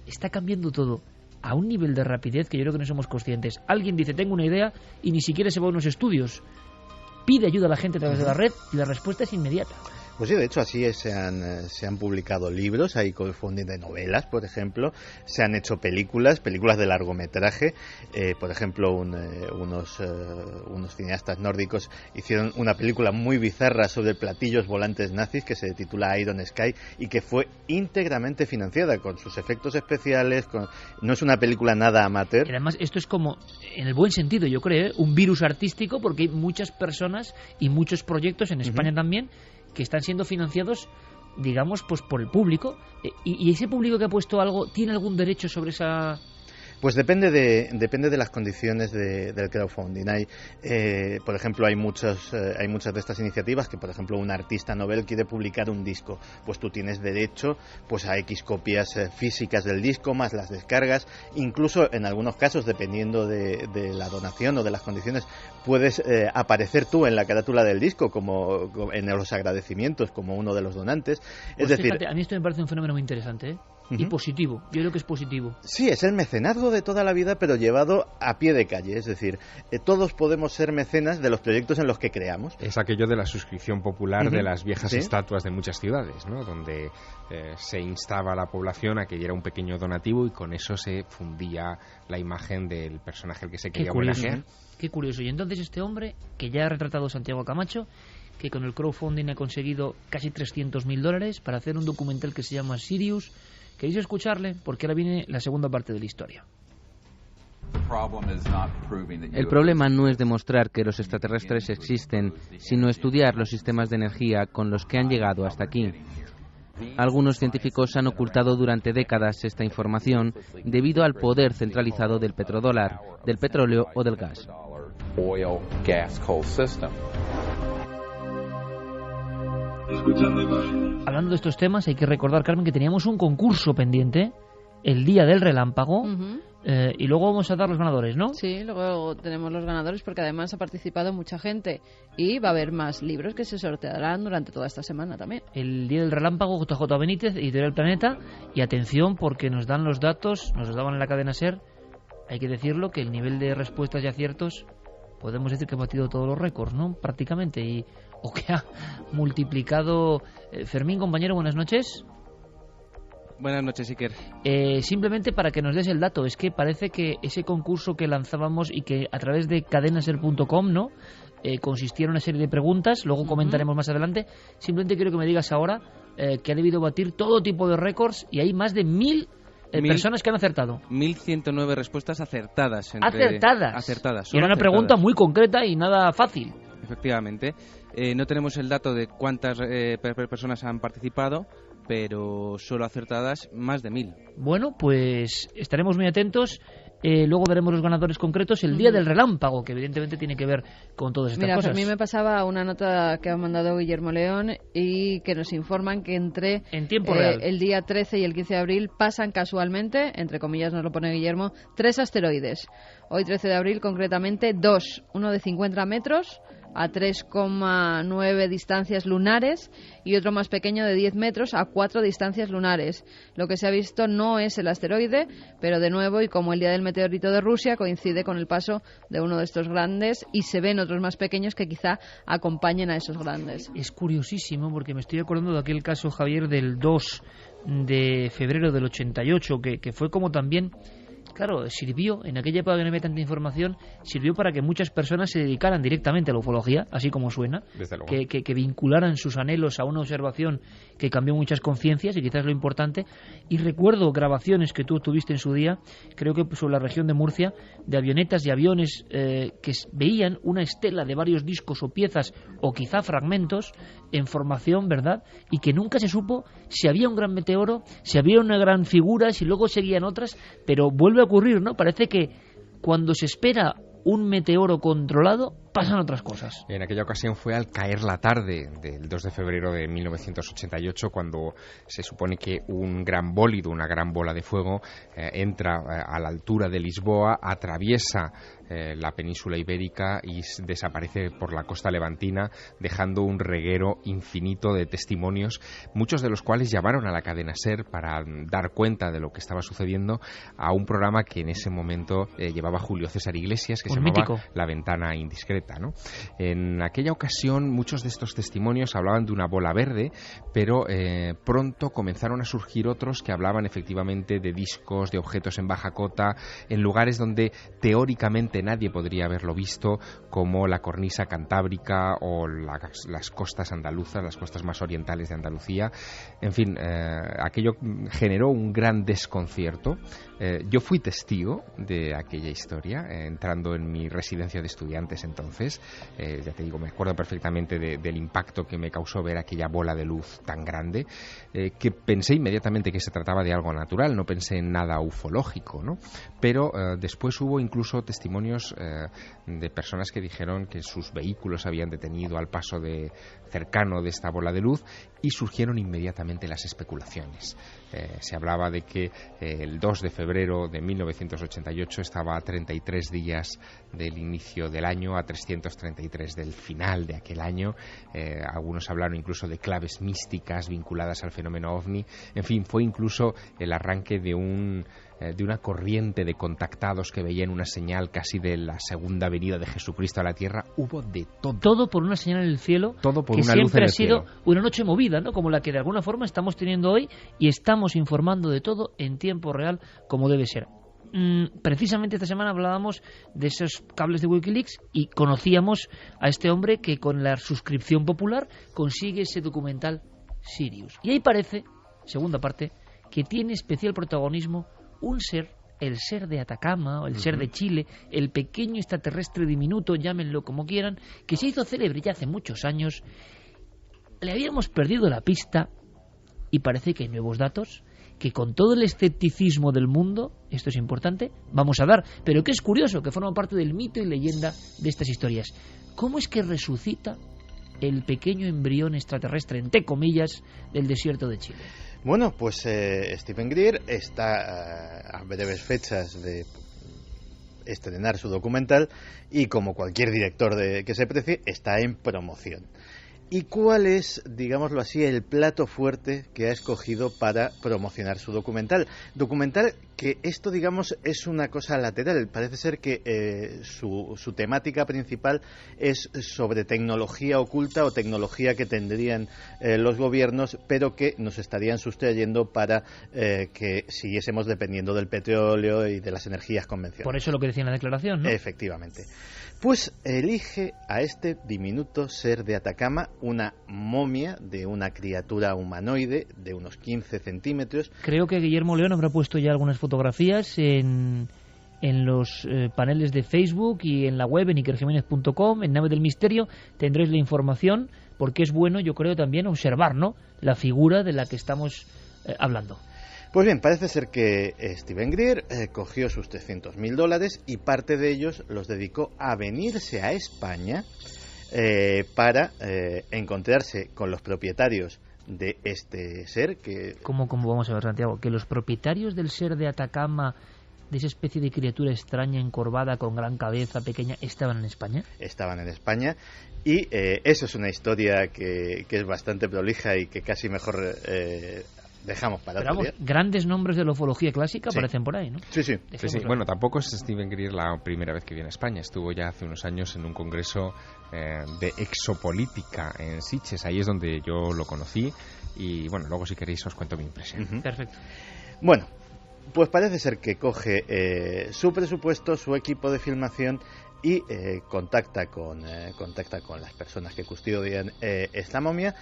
Está cambiando todo a un nivel de rapidez que yo creo que no somos conscientes. Alguien dice: tengo una idea, y ni siquiera se va a unos estudios. Pide ayuda a la gente a través de la red y la respuesta es inmediata.
Pues sí, de hecho así se han publicado libros, hay crowdfunding de novelas, por ejemplo, se han hecho películas de largometraje, por ejemplo unos cineastas nórdicos hicieron una película muy bizarra sobre platillos volantes nazis que se titula Iron Sky y que fue íntegramente financiada con sus efectos especiales, no es una película nada amateur.
Y además esto es como, en el buen sentido yo creo, un virus artístico, porque hay muchas personas y muchos proyectos en España también que están siendo financiados, digamos, pues por el público, y ese público que ha puesto algo, ¿tiene algún derecho sobre esa...?
Pues depende de las condiciones del crowdfunding. Por ejemplo, hay muchas de estas iniciativas que, por ejemplo, un artista novel quiere publicar un disco, pues tú tienes derecho pues a X copias físicas del disco, más las descargas. Incluso en algunos casos, dependiendo de la donación o de las condiciones, puedes aparecer tú en la carátula del disco, como en los agradecimientos, como uno de los donantes.
Pues es decir, fíjate, a mí esto me parece un fenómeno muy interesante, ¿eh? Y positivo, yo creo que es positivo.
Sí, es el mecenazgo de toda la vida, pero llevado a pie de calle, es decir, todos podemos ser mecenas de los proyectos en los que creamos.
Es aquello de la suscripción popular de las viejas estatuas de muchas ciudades, ¿no? Donde se instaba a la población a que diera un pequeño donativo y con eso se fundía la imagen del personaje al que se quería homenajear.
Qué curioso. Y entonces este hombre, que ya ha retratado Santiago Camacho, que con el crowdfunding ha conseguido casi $300.000 para hacer un documental que se llama Sirius. ¿Queréis escucharle? Porque ahora viene la segunda parte de la historia.
El problema no es demostrar que los extraterrestres existen, sino estudiar los sistemas de energía con los que han llegado hasta aquí. Algunos científicos han ocultado durante décadas esta información debido al poder centralizado del petrodólar, del petróleo o del gas.
Hablando de estos temas, hay que recordar, Carmen, que teníamos un concurso pendiente el día del relámpago, y luego vamos a dar los ganadores, ¿no?
Sí, luego tenemos los ganadores porque además ha participado mucha gente y va a haber más libros que se sortearán durante toda esta semana también.
El día del relámpago, JJ Benítez, Editorial Planeta, y atención porque nos dan los datos, nos los daban en la cadena SER, hay que decirlo, que el nivel de respuestas y aciertos, podemos decir que ha batido todos los récords, ¿no? Prácticamente, o que ha multiplicado. Fermín, compañero, buenas noches.
Buenas noches, Iker.
Simplemente para que nos des el dato, es que parece que ese concurso que lanzábamos y que a través de cadenaser.com, ¿no? Consistía en una serie de preguntas, luego comentaremos más adelante. Simplemente quiero que me digas ahora que ha debido batir todo tipo de récords y hay más de 1.000 personas que han acertado.
1.109 respuestas acertadas.
Y era una pregunta muy concreta y nada fácil.
Efectivamente. No tenemos el dato de cuántas personas han participado, pero solo acertadas más de 1.000.
Bueno, pues estaremos muy atentos. Luego veremos los ganadores concretos el día del relámpago, que evidentemente tiene que ver con todas estas cosas.
A mí me pasaba una nota que ha mandado Guillermo León y que nos informan que en tiempo real, el día 13 y el 15 de abril pasan casualmente, entre comillas nos lo pone Guillermo, 3 asteroides. Hoy 13 de abril concretamente 2, uno de 50 metros a 3,9 distancias lunares y otro más pequeño de 10 metros a 4 distancias lunares. Lo que se ha visto no es el asteroide, pero de nuevo, y como el día del meteorito de Rusia, coincide con el paso de uno de estos grandes y se ven otros más pequeños que quizá acompañen a esos grandes.
Es curiosísimo porque me estoy acordando de aquel caso, Javier, del 2 de febrero del 88, que fue como también claro, sirvió, en aquella época que no había tanta información, sirvió para que muchas personas se dedicaran directamente a la ufología, así como suena, que vincularan sus anhelos a una observación que cambió muchas conciencias, y quizás lo importante. Y recuerdo grabaciones que tú tuviste en su día, creo que sobre la región de Murcia, de avionetas y aviones que veían una estela de varios discos o piezas, o quizá fragmentos, en formación, ¿verdad? Y que nunca se supo si había un gran meteoro, si había una gran figura, si luego seguían otras, pero vuelve a ocurrir, ¿no? Parece que cuando se espera un meteoro controlado, pasan otras cosas.
En aquella ocasión fue al caer la tarde del 2 de febrero de 1988, cuando se supone que un gran bólido, una gran bola de fuego, entra a la altura de Lisboa, atraviesa la península ibérica y desaparece por la costa levantina, dejando un reguero infinito de testimonios, muchos de los cuales llamaron a la cadena SER para dar cuenta de lo que estaba sucediendo, a un programa que en ese momento llevaba Julio César Iglesias, que se llamaba
mítico.
La Ventana Indiscreta, ¿no? En aquella ocasión muchos de estos testimonios hablaban de una bola verde, pero pronto comenzaron a surgir otros que hablaban efectivamente de discos, de objetos en baja cota, en lugares donde teóricamente nadie podría haberlo visto, como la cornisa cantábrica o las costas andaluzas, las costas más orientales de Andalucía. En fin, aquello generó un gran desconcierto. Yo fui testigo de aquella historia, entrando en mi residencia de estudiantes entonces. Ya te digo, me acuerdo perfectamente del impacto que me causó ver aquella bola de luz tan grande, que pensé inmediatamente que se trataba de algo natural, no pensé en nada ufológico, ¿no? Pero después hubo incluso testimonios de personas que dijeron que sus vehículos habían detenido al paso cercano de esta bola de luz, y surgieron inmediatamente las especulaciones. Se hablaba de que el 2 de febrero de 1988 estaba a 33 días del inicio del año, a 333 del final de aquel año. Algunos hablaron incluso de claves místicas vinculadas al fenómeno OVNI. En fin, fue incluso el arranque de una corriente de contactados que veían una señal casi de la segunda venida de Jesucristo a la Tierra. Hubo de todo.
Todo por una señal en el cielo,
todo por
que
una luz
siempre
en el
ha sido
cielo.
Una noche movida, ¿no? Como la que de alguna forma estamos teniendo hoy, y estamos informando de todo en tiempo real, como debe ser. Precisamente esta semana hablábamos de esos cables de Wikileaks y conocíamos a este hombre que con la suscripción popular consigue ese documental Sirius. Y ahí parece, segunda parte, que tiene especial protagonismo un ser, el ser de Atacama o el ser de Chile, el pequeño extraterrestre diminuto, llámenlo como quieran, que se hizo célebre ya hace muchos años. Le habíamos perdido la pista y parece que hay nuevos datos que, con todo el escepticismo del mundo, esto es importante, vamos a dar, pero que es curioso, que forma parte del mito y leyenda de estas historias. ¿Cómo es que resucita el pequeño embrión extraterrestre, entre comillas, del desierto de Chile?
Bueno, pues Stephen Greer está a breves fechas de estrenar su documental y, como cualquier director que se precie, está en promoción. ¿Y cuál es, digámoslo así, el plato fuerte que ha escogido para promocionar su documental? Documental que esto, digamos, es una cosa lateral. Parece ser que su temática principal es sobre tecnología oculta o tecnología que tendrían los gobiernos, pero que nos estarían sustrayendo para que siguiésemos dependiendo del petróleo y de las energías convencionales.
Por eso lo que decía en la declaración, ¿no?
Efectivamente. Pues elige a este diminuto ser de Atacama, una momia de una criatura humanoide de unos 15 centímetros.
Creo que Guillermo León habrá puesto ya algunas fotografías en los paneles de Facebook y en la web, en ikerjimenez.com, en Nave del Misterio. Tendréis la información, porque es bueno, yo creo, también observar, ¿no?, la figura de la que estamos hablando.
Pues bien, parece ser que Stephen Greer cogió sus $300.000 y parte de ellos los dedicó a venirse a España para encontrarse con los propietarios de este ser que...
¿Cómo vamos a ver, Santiago? Que los propietarios del ser de Atacama, de esa especie de criatura extraña, encorvada, con gran cabeza, pequeña, ¿estaban en España? Estaban
en España, y eso es una historia que es bastante prolija y que casi mejor... dejamos para
otro día. Grandes nombres de la ufología clásica aparecen por ahí, ¿no?
Sí.
Bueno, tampoco es Stephen Greer la primera vez que viene a España. Estuvo ya hace unos años en un congreso de exopolítica en Sitges. Ahí es donde yo lo conocí. Y bueno, luego si queréis os cuento mi impresión.
Perfecto.
Bueno, Pues parece ser que coge su presupuesto, su equipo de filmación y contacta con las personas que custodian esta momia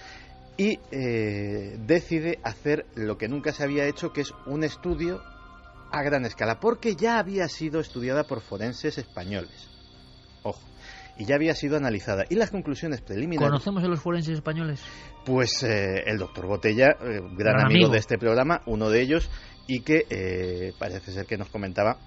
y decide hacer lo que nunca se había hecho, que es un estudio a gran escala, porque ya había sido estudiada por forenses españoles. Ojo. Y ya había sido analizada. Y las conclusiones preliminares...
¿Conocemos a los forenses españoles?
Pues el doctor Botella, gran amigo de este programa, uno de ellos, y que parece ser que nos comentaba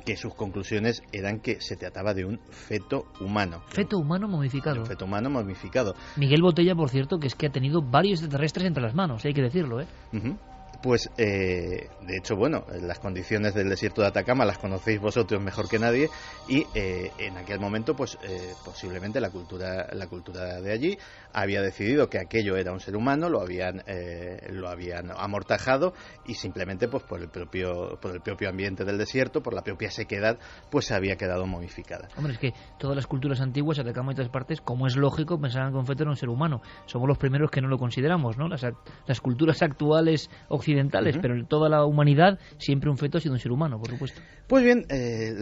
que sus conclusiones eran que se trataba de un feto humano.
Feto humano momificado.
Un feto humano momificado.
Miguel Botella, por cierto, que es que ha tenido varios extraterrestres entre las manos, hay que decirlo, ¿eh?
Uh-huh. Pues, de hecho, bueno, las condiciones del desierto de Atacama las conocéis vosotros mejor que nadie y en aquel momento, pues, posiblemente la cultura de allí había decidido que aquello era un ser humano, lo habían amortajado y simplemente, pues, por el propio ambiente del desierto, por la propia sequedad, pues se había quedado momificada.
Hombre, es que todas las culturas antiguas, Atacama y otras partes, como es lógico, pensaban que un feto era un ser humano. Somos los primeros que no lo consideramos, ¿no? Las culturas actuales occidentales, pero en toda la humanidad siempre un feto ha sido un ser humano, por supuesto.
Pues bien,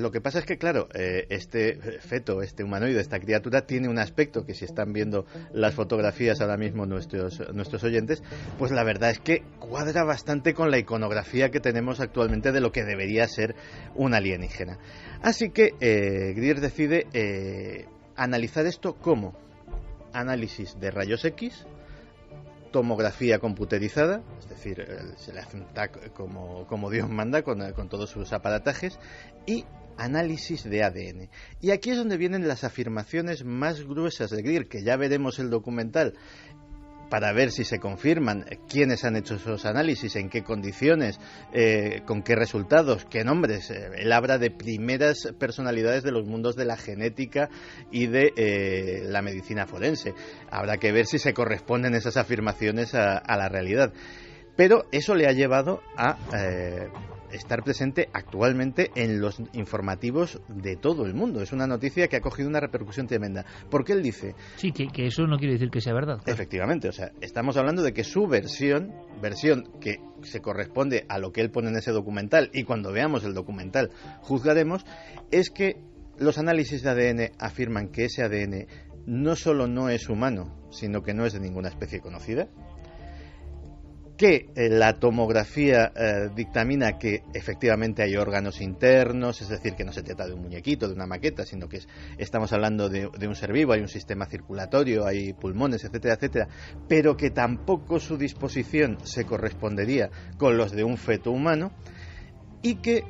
lo que pasa es que, claro, este feto, este humanoide, esta criatura, tiene un aspecto que si están viendo las fotografías ahora mismo nuestros oyentes, pues la verdad es que cuadra bastante con la iconografía que tenemos actualmente de lo que debería ser un alienígena. Así que Greer decide analizar esto como análisis de rayos X, tomografía computerizada, es decir, se le hace un TAC como Dios manda con todos sus aparatajes, y análisis de ADN. Y aquí es donde vienen las afirmaciones más gruesas de Greer, que ya veremos el documental para ver si se confirman quiénes han hecho esos análisis, en qué condiciones, con qué resultados, qué nombres. Él habla de primeras personalidades de los mundos de la genética y de la medicina forense. Habrá que ver si se corresponden esas afirmaciones a la realidad. Pero eso le ha llevado a estar presente actualmente en los informativos de todo el mundo. Es una noticia que ha cogido una repercusión tremenda. Porque él dice...
Sí, que eso no quiere decir que sea verdad. Claro.
Efectivamente, o sea, estamos hablando de que su versión que se corresponde a lo que él pone en ese documental, y cuando veamos el documental juzgaremos, es que los análisis de ADN afirman que ese ADN no solo no es humano, sino que no es de ninguna especie conocida, que la tomografía dictamina que efectivamente hay órganos internos, es decir, que no se trata de un muñequito, de una maqueta, sino que estamos hablando de un ser vivo, hay un sistema circulatorio, hay pulmones, etcétera, etcétera, pero que tampoco su disposición se correspondería con los de un feto humano, y que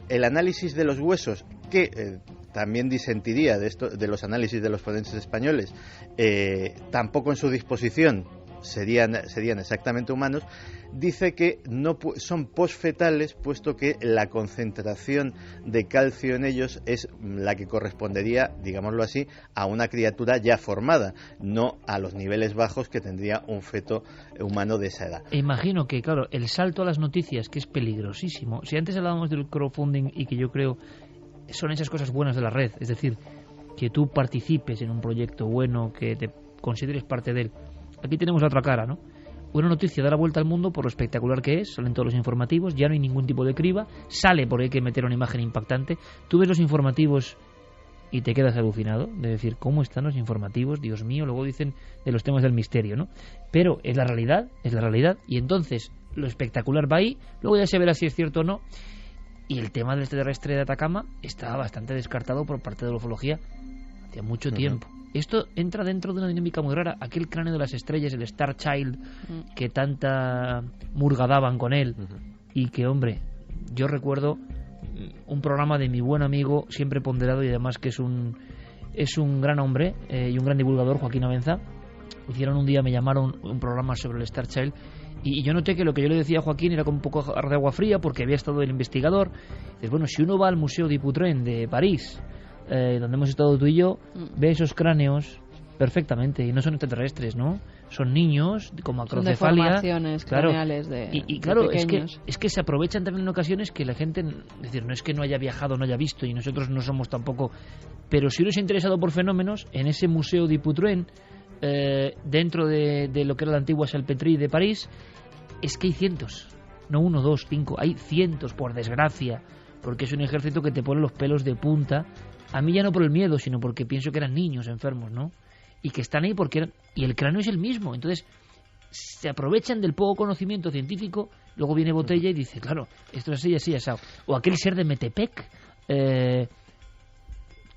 el análisis de los huesos, que también disentiría de los análisis de los forenses españoles, tampoco en su disposición serían exactamente humanos, dice que no son posfetales, puesto que la concentración de calcio en ellos es la que correspondería, digámoslo así, a una criatura ya formada, no a los niveles bajos que tendría un feto humano de esa edad.
Imagino que, claro, el salto a las noticias, que es peligrosísimo. Si antes hablábamos del crowdfunding y que yo creo son esas cosas buenas de la red, es decir, que tú participes en un proyecto bueno, que te consideres parte de él. Aquí tenemos la otra cara, ¿no? Una noticia da la vuelta al mundo por lo espectacular que es, salen todos los informativos, ya no hay ningún tipo de criba, sale porque hay que meter una imagen impactante. Tú ves los informativos y te quedas alucinado de decir, ¿cómo están los informativos? Dios mío, luego dicen de los temas del misterio, ¿no? Pero es la realidad, y entonces lo espectacular va ahí, luego ya se verá si es cierto o no. Y el tema del extraterrestre de Atacama está bastante descartado por parte de la ufología hace mucho tiempo. Esto entra dentro de una dinámica muy rara. Aquel cráneo de las estrellas, el Star Child, que tanta murga daban con él, y que, hombre, yo recuerdo un programa de mi buen amigo, siempre ponderado y además que es un gran hombre y un gran divulgador, Joaquín Abenza. Hicieron un día, me llamaron un programa sobre el Star Child, y yo noté que lo que yo le decía a Joaquín era como un poco de agua fría, porque había estado el investigador. Dices, bueno, si uno va al Museo Dupuytren de París, donde hemos estado tú y yo, ve esos cráneos perfectamente, y no son extraterrestres, ¿no? Son niños con macrocefalia,
son deformaciones craneales,
claro,
y
claro,
de
es que se aprovechan también en ocasiones que la gente, es decir, no es que no haya viajado, no haya visto, y nosotros no somos tampoco, pero si uno se ha interesado por fenómenos, en ese Museo Dupuytren, dentro de lo que era la antigua Salpêtrière de París, es que hay cientos. no 1, 2, 5, hay cientos, por desgracia, porque es un ejército que te pone los pelos de punta. A mí ya no por el miedo, sino porque pienso que eran niños enfermos, ¿no? Y que están ahí porque eran... Y el cráneo es el mismo, entonces se aprovechan del poco conocimiento científico. Luego viene Botella y dice, claro, esto es así, asado. O aquel ser de Metepec, que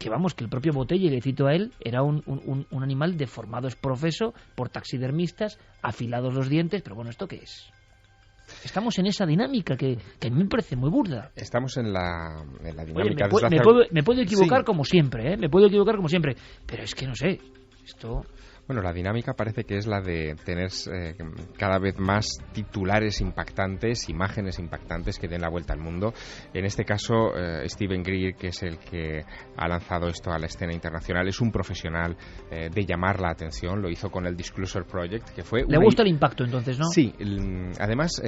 vamos, que el propio Botella, y le cito a él, era un animal deformado, es profeso por taxidermistas, afilados los dientes, pero bueno, ¿esto qué es? Estamos en esa dinámica que a mí me parece muy burda.
Estamos en la dinámica.
Oye, me puedo equivocar, sí, como siempre, me puedo equivocar como siempre, pero es que no sé, esto...
Bueno, la dinámica parece que es la de tener cada vez más titulares impactantes, imágenes impactantes que den la vuelta al mundo. En este caso, Steven Greer, que es el que ha lanzado esto a la escena internacional, es un profesional de llamar la atención. Lo hizo con el Disclosure Project, que fue...
¿Le gusta el impacto, entonces, no?
Sí. Además,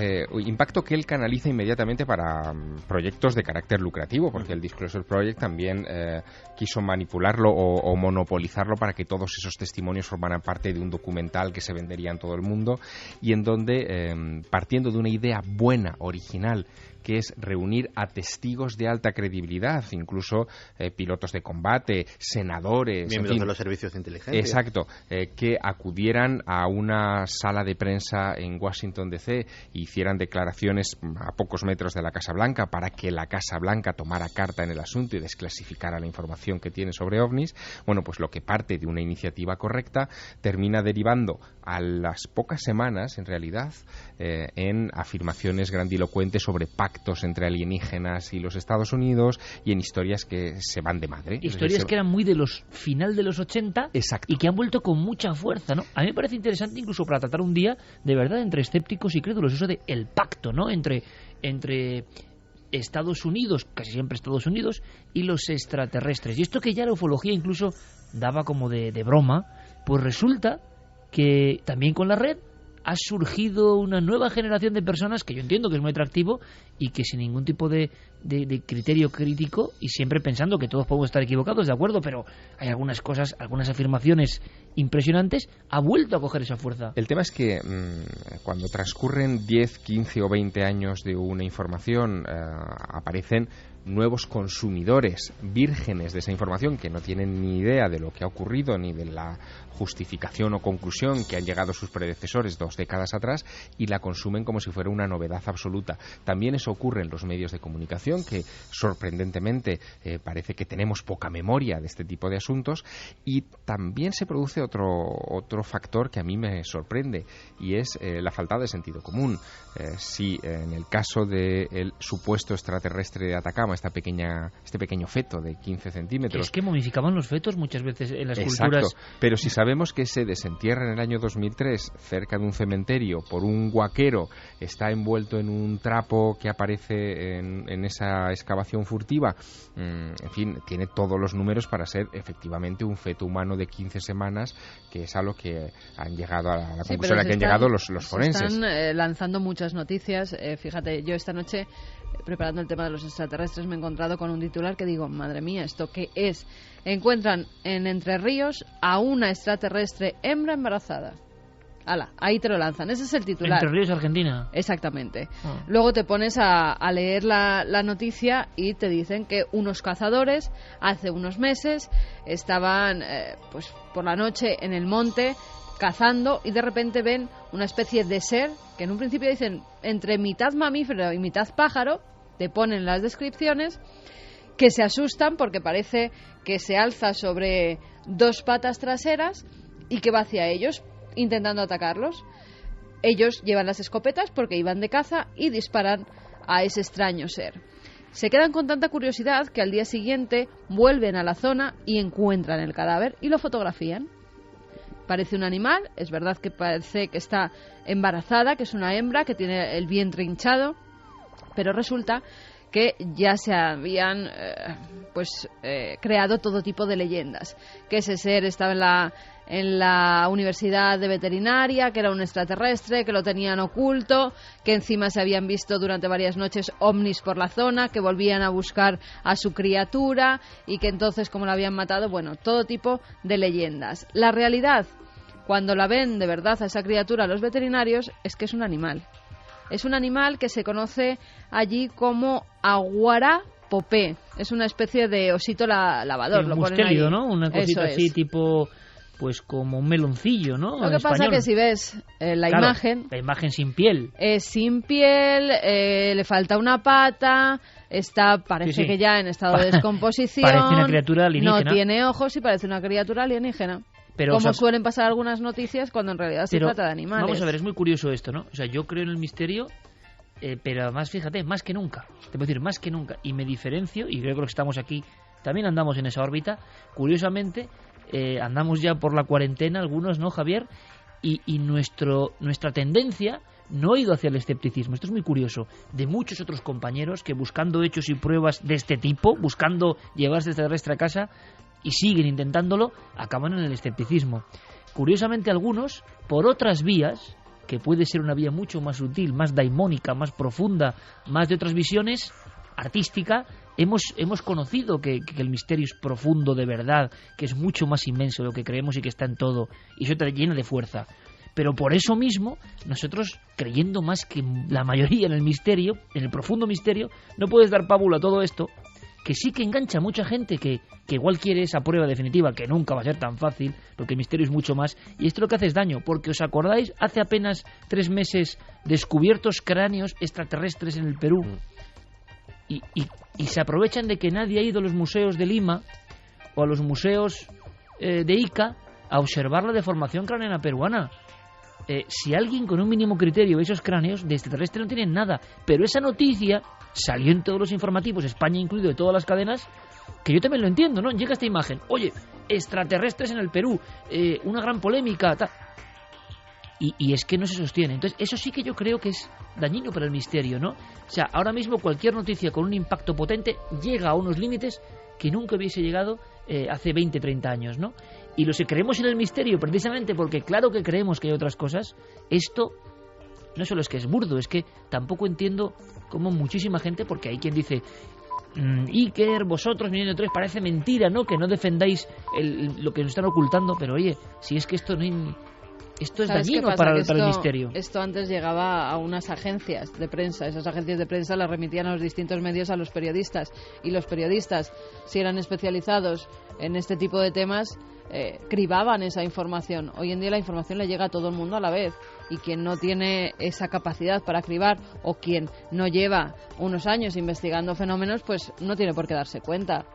impacto que él canaliza inmediatamente para proyectos de carácter lucrativo, porque el Disclosure Project también quiso manipularlo o monopolizarlo para que todos esos testimonios formaran parte de un documental que se vendería en todo el mundo, y en donde, partiendo de una idea buena, original, que es reunir a testigos de alta credibilidad, incluso pilotos de combate, senadores,
miembros de los servicios de inteligencia.
Exacto, que acudieran a una sala de prensa en Washington DC e hicieran declaraciones a pocos metros de la Casa Blanca para que la Casa Blanca tomara carta en el asunto y desclasificara la información que tiene sobre ovnis. Bueno, pues lo que parte de una iniciativa correcta termina derivando a las pocas semanas, en realidad, en afirmaciones grandilocuentes sobre pactos entre alienígenas y los Estados Unidos, y en historias que se van de madre.
Historias que eran muy de los final de los 80.
Exacto.
Y que han vuelto con mucha fuerza, ¿no? A mí me parece interesante incluso para tratar un día de verdad entre escépticos y crédulos, eso de el pacto, ¿no? Entre Estados Unidos, casi siempre Estados Unidos, y los extraterrestres. Y esto que ya la ufología incluso daba como de broma, pues resulta que también con la red ha surgido una nueva generación de personas que yo entiendo que es muy atractivo y que sin ningún tipo de criterio crítico, y siempre pensando que todos podemos estar equivocados, de acuerdo, pero hay algunas cosas, algunas afirmaciones impresionantes, ha vuelto a coger esa fuerza.
El tema es que cuando transcurren 10, 15 o 20 años de una información, aparecen nuevos consumidores vírgenes de esa información que no tienen ni idea de lo que ha ocurrido ni de la justificación o conclusión que han llegado sus predecesores 2 décadas atrás, y la consumen como si fuera una novedad absoluta. También eso ocurre en los medios de comunicación, que sorprendentemente parece que tenemos poca memoria de este tipo de asuntos, y también se produce otro factor que a mí me sorprende, y es la falta de sentido común. Si en el caso del supuesto extraterrestre de Atacama, este pequeño feto de 15 centímetros...
Es que momificaban los fetos muchas veces en las
Exacto,
culturas.
Pero si sabemos que se desentierra en el año 2003 cerca de un cementerio por un guaquero, está envuelto en un trapo que aparece en esa excavación furtiva, en fin, tiene todos los números para ser efectivamente un feto humano de 15 semanas, que es a lo que han llegado, a la conclusión a la que han llegado los forenses.
Están lanzando muchas noticias. Fíjate, yo esta noche, preparando el tema de los extraterrestres, me he encontrado con un titular que digo, madre mía, ¿esto qué es? Encuentran en Entre Ríos a una extraterrestre hembra embarazada. Ala, ahí te lo lanzan, ese es el titular.
Entre Ríos, Argentina.
Exactamente. Luego te pones a leer la noticia y te dicen que unos cazadores hace unos meses estaban pues por la noche en el monte cazando, y de repente ven una especie de ser que en un principio dicen entre mitad mamífero y mitad pájaro, te ponen las descripciones, que se asustan porque parece que se alza sobre 2 patas traseras y que va hacia ellos intentando atacarlos. Ellos llevan las escopetas porque iban de caza y disparan a ese extraño ser. Se quedan con tanta curiosidad que al día siguiente vuelven a la zona y encuentran el cadáver y lo fotografían. Parece un animal, es verdad que parece que está embarazada, que es una hembra, que tiene el vientre hinchado, pero resulta que ya se habían creado todo tipo de leyendas, que ese ser estaba en la universidad de veterinaria, que era un extraterrestre, que lo tenían oculto, que encima se habían visto durante varias noches ovnis por la zona, que volvían a buscar a su criatura y que entonces, como la habían matado, bueno, todo tipo de leyendas. La realidad, cuando la ven de verdad a esa criatura los veterinarios, es que es un animal. Es un animal que se conoce allí como aguara popé. Es una especie de osito lavador.
Un mustélido, ¿no? Una cosita así tipo... Pues como un meloncillo, ¿no?
Lo que pasa es que si ves la imagen...
La imagen sin piel.
Es sin piel, le falta una pata, parece que ya en estado de descomposición.
Parece una criatura alienígena.
No tiene ojos y parece una criatura alienígena.
Pero,
como suelen pasar algunas noticias cuando en realidad se trata de animales.
Vamos a ver, es muy curioso esto, ¿no? O sea, yo creo en el misterio, pero además, fíjate, más que nunca. Te puedo decir, más que nunca. Y me diferencio, y creo que los que estamos aquí también andamos en esa órbita. Curiosamente... andamos ya por la cuarentena algunos, ¿no, Javier? Y nuestra tendencia no ha ido hacia el escepticismo. Esto es muy curioso. De muchos otros compañeros que buscando hechos y pruebas de este tipo, buscando llevarse extraterrestre a casa y siguen intentándolo, acaban en el escepticismo. Curiosamente algunos, por otras vías, que puede ser una vía mucho más sutil, más daimónica, más profunda, más de otras visiones, artística, hemos conocido que el misterio es profundo de verdad, que es mucho más inmenso de lo que creemos y que está en todo, y eso te llena de fuerza. Pero por eso mismo, nosotros, creyendo más que la mayoría en el misterio, en el profundo misterio, no puedes dar pábulo a todo esto, que sí que engancha a mucha gente que igual quiere esa prueba definitiva, que nunca va a ser tan fácil, porque el misterio es mucho más, y esto lo que hace es daño, porque ¿os acordáis? Hace apenas 3 meses descubiertos cráneos extraterrestres en el Perú, y se aprovechan de que nadie ha ido a los museos de Lima o a los museos de Ica a observar la deformación craneana peruana. Si alguien con un mínimo criterio ve esos cráneos, de extraterrestre no tienen nada, pero esa noticia salió en todos los informativos, España incluido, de todas las cadenas, que yo también lo entiendo, ¿no? Llega esta imagen, oye, extraterrestres en el Perú, una gran polémica, tal. Y es que no se sostiene. Entonces, eso sí que yo creo que es dañino para el misterio, ¿no? O sea, ahora mismo cualquier noticia con un impacto potente llega a unos límites que nunca hubiese llegado hace 20, 30 años, ¿no? Y los que creemos en el misterio, precisamente porque claro que creemos que hay otras cosas, esto no solo es que es burdo, es que tampoco entiendo cómo muchísima gente, porque hay quien dice... Iker, vosotros, Milenio 3, parece mentira, ¿no? Que no defendáis lo que nos están ocultando, pero oye, si es que esto no... Esto es dañino para el misterio.
Esto antes llegaba a unas agencias de prensa. Esas agencias de prensa las remitían a los distintos medios a los periodistas. Y los periodistas, si eran especializados en este tipo de temas, cribaban esa información. Hoy en día la información le llega a todo el mundo a la vez. Y quien no tiene esa capacidad para cribar o quien no lleva unos años investigando fenómenos, pues no tiene por qué darse cuenta.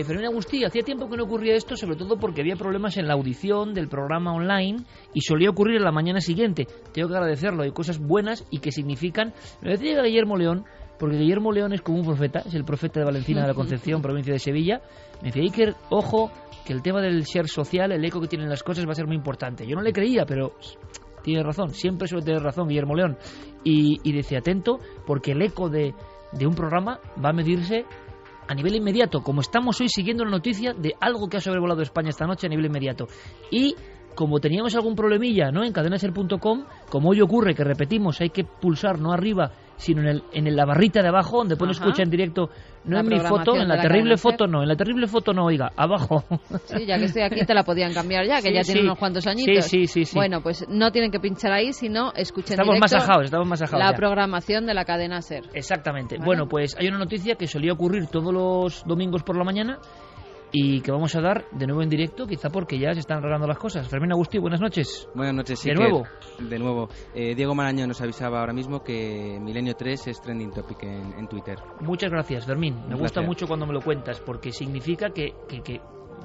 Fermín Agustí, hacía tiempo que no ocurría esto, sobre todo porque había problemas en la audición del programa online y solía ocurrir en la mañana siguiente. Tengo que agradecerlo, hay cosas buenas y que significan... Me decía Guillermo León, porque Guillermo León es como un profeta, es el profeta de Valencina de la Concepción, provincia de Sevilla. Me decía, Iker, ojo, que el tema del share social, el eco que tienen las cosas va a ser muy importante. Yo no le creía, pero... Tiene razón, siempre suele tener razón Guillermo León. Y decía, atento, porque el eco de un programa va a medirse a nivel inmediato, como estamos hoy siguiendo la noticia de algo que ha sobrevolado España esta noche a nivel inmediato. Y como teníamos algún problemilla, ¿no?, en cadenaser.com, como hoy ocurre, que repetimos, hay que pulsar no arriba, sino en la barrita de abajo, donde pone escucha en directo, no
la
en mi foto, en la terrible foto no, en la terrible foto no, oiga, abajo.
Sí, ya que estoy aquí te la podían cambiar ya, que sí, ya tiene unos cuantos añitos.
Sí.
Bueno, pues no tienen que pinchar ahí, sino escuchen
estamos
directo
más ajados
la
ya.
Programación de la cadena SER.
Exactamente.
¿Vale?
Bueno, pues hay una noticia que solía ocurrir todos los domingos por la mañana y que vamos a dar de nuevo en directo, quizá porque ya se están arreglando las cosas. Fermín Agustí, buenas noches.
Buenas noches, sí. De nuevo. Diego Marañón nos avisaba ahora mismo que Milenio 3 es trending topic en Twitter.
Muchas gracias, Fermín. Me gusta mucho cuando me lo cuentas, porque significa que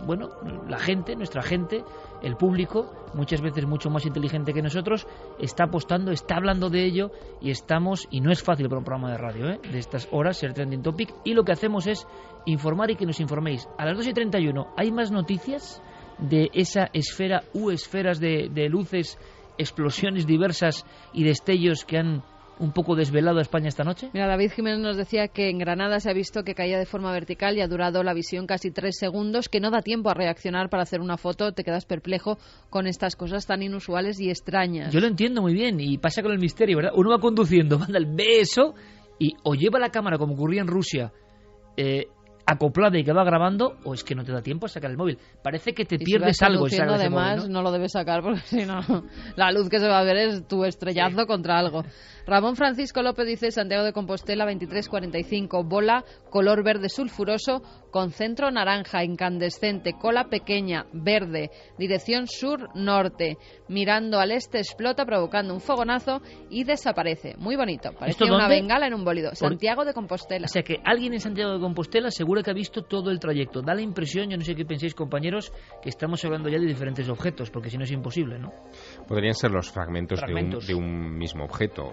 bueno, la gente, nuestra gente, el público, muchas veces mucho más inteligente que nosotros, está apostando, está hablando de ello y estamos, y no es fácil para un programa de radio, de estas horas, ser trending topic, y lo que hacemos es informar y que nos informéis. A las 2:31 hay más noticias de esa esfera esferas de luces, explosiones diversas y destellos que han un poco desvelado a España esta noche.
Mira, David Jiménez nos decía que en Granada se ha visto que caía de forma vertical y ha durado la visión casi 3 segundos, que no da tiempo a reaccionar para hacer una foto. Te quedas perplejo con estas cosas tan inusuales y extrañas.
Yo lo entiendo muy bien y pasa con el misterio, ¿verdad? Uno va conduciendo, manda el beso y o lleva la cámara como ocurría en Rusia acoplada y que va grabando, o es que no te da tiempo a sacar el móvil. Parece que te pierdes algo.
Si vas además, móvil, ¿no? Lo debes sacar porque si no, la luz que se va a ver es tu estrellazo contra algo. Ramón Francisco López dice: Santiago de Compostela 2345, bola color verde sulfuroso con centro naranja incandescente, cola pequeña, verde, dirección sur-norte, mirando al este explota provocando un fogonazo y desaparece. Muy bonito, parecía una bengala en un bólido. Santiago de Compostela.
O sea que alguien en Santiago de Compostela seguro que ha visto todo el trayecto. Da la impresión, yo no sé qué pensáis, compañeros, que estamos hablando ya de diferentes objetos, porque si no es imposible, ¿no?
Podrían ser los fragmentos. De un mismo objeto.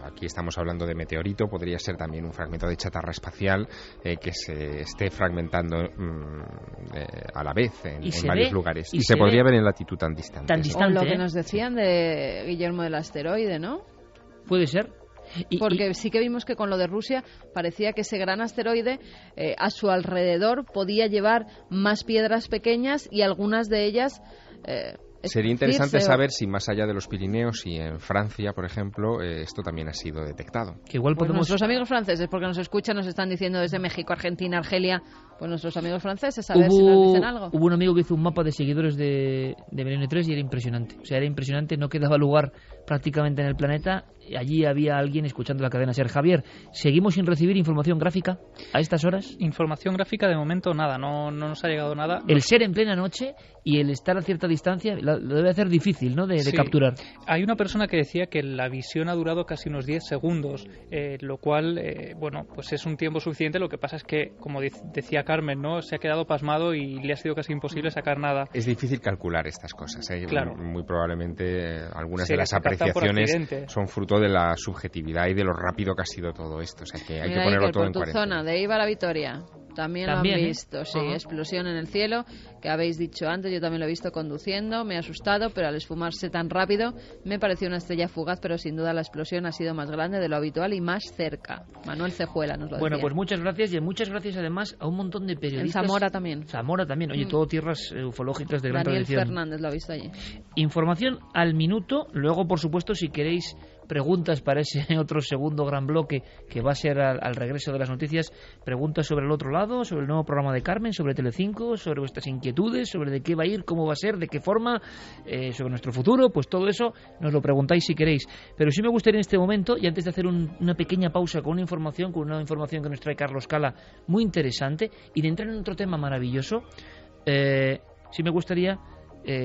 Aquí estamos hablando de meteorito, podría ser también un fragmento de chatarra espacial que se esté fragmentando a la vez en varios lugares. Y se podría ver en latitud tan distante.
O lo que nos decían de Guillermo del asteroide, ¿no?
Puede ser.
Porque sí que vimos que con lo de Rusia parecía que ese gran asteroide a su alrededor podía llevar más piedras pequeñas y algunas de ellas...
Sería interesante saber si más allá de los Pirineos y en Francia, por ejemplo, esto también ha sido detectado.
Que igual podemos...
Nuestros amigos franceses, porque nos escuchan, nos están diciendo desde México, Argentina, Argelia, pues nuestros amigos franceses, a ver si nos dicen algo.
Hubo un amigo que hizo un mapa de seguidores de Milenio 3 y era impresionante. O sea, era impresionante, no quedaba lugar prácticamente en el planeta. Allí había alguien escuchando la cadena SER. Javier, ¿seguimos sin recibir información gráfica a estas horas?
Información gráfica de momento nada, no nos ha llegado nada.
El ser en plena noche y el estar a cierta distancia lo debe hacer difícil, ¿no?, de capturar.
Hay una persona que decía que la visión ha durado casi unos 10 segundos, lo cual, bueno, pues es un tiempo suficiente. Lo que pasa es que, como decía Carmen, ¿no?, se ha quedado pasmado y le ha sido casi imposible sacar nada.
Es difícil calcular estas cosas, ¿eh?
Claro.
Muy probablemente algunas de las apreciaciones son fruto de la subjetividad y de lo rápido que ha sido todo esto. O sea que hay que ponerlo todo en cuarentena.
Zona de Iba a la Victoria. También lo han visto, sí, explosión en el cielo, que habéis dicho antes, yo también lo he visto conduciendo, me ha asustado, pero al esfumarse tan rápido me pareció una estrella fugaz, pero sin duda la explosión ha sido más grande de lo habitual y más cerca. Manuel Cejuela nos lo decía.
Bueno, pues muchas gracias, y muchas gracias además a un montón de periodistas.
En Zamora también.
Zamora también, oye, todo tierras ufológicas de gran tradición.
Daniel Fernández lo ha visto allí.
Información al minuto, luego por supuesto si queréis preguntas para ese otro segundo gran bloque que va a ser al regreso de las noticias, preguntas sobre el otro lado, sobre el nuevo programa de Carmen, sobre Telecinco, sobre vuestras inquietudes, sobre de qué va a ir, cómo va a ser, de qué forma, sobre nuestro futuro, pues todo eso nos lo preguntáis si queréis. Pero sí me gustaría en este momento, y antes de hacer una pequeña pausa con una información que nos trae Carlos Cala muy interesante, y de entrar en otro tema maravilloso, sí me gustaría,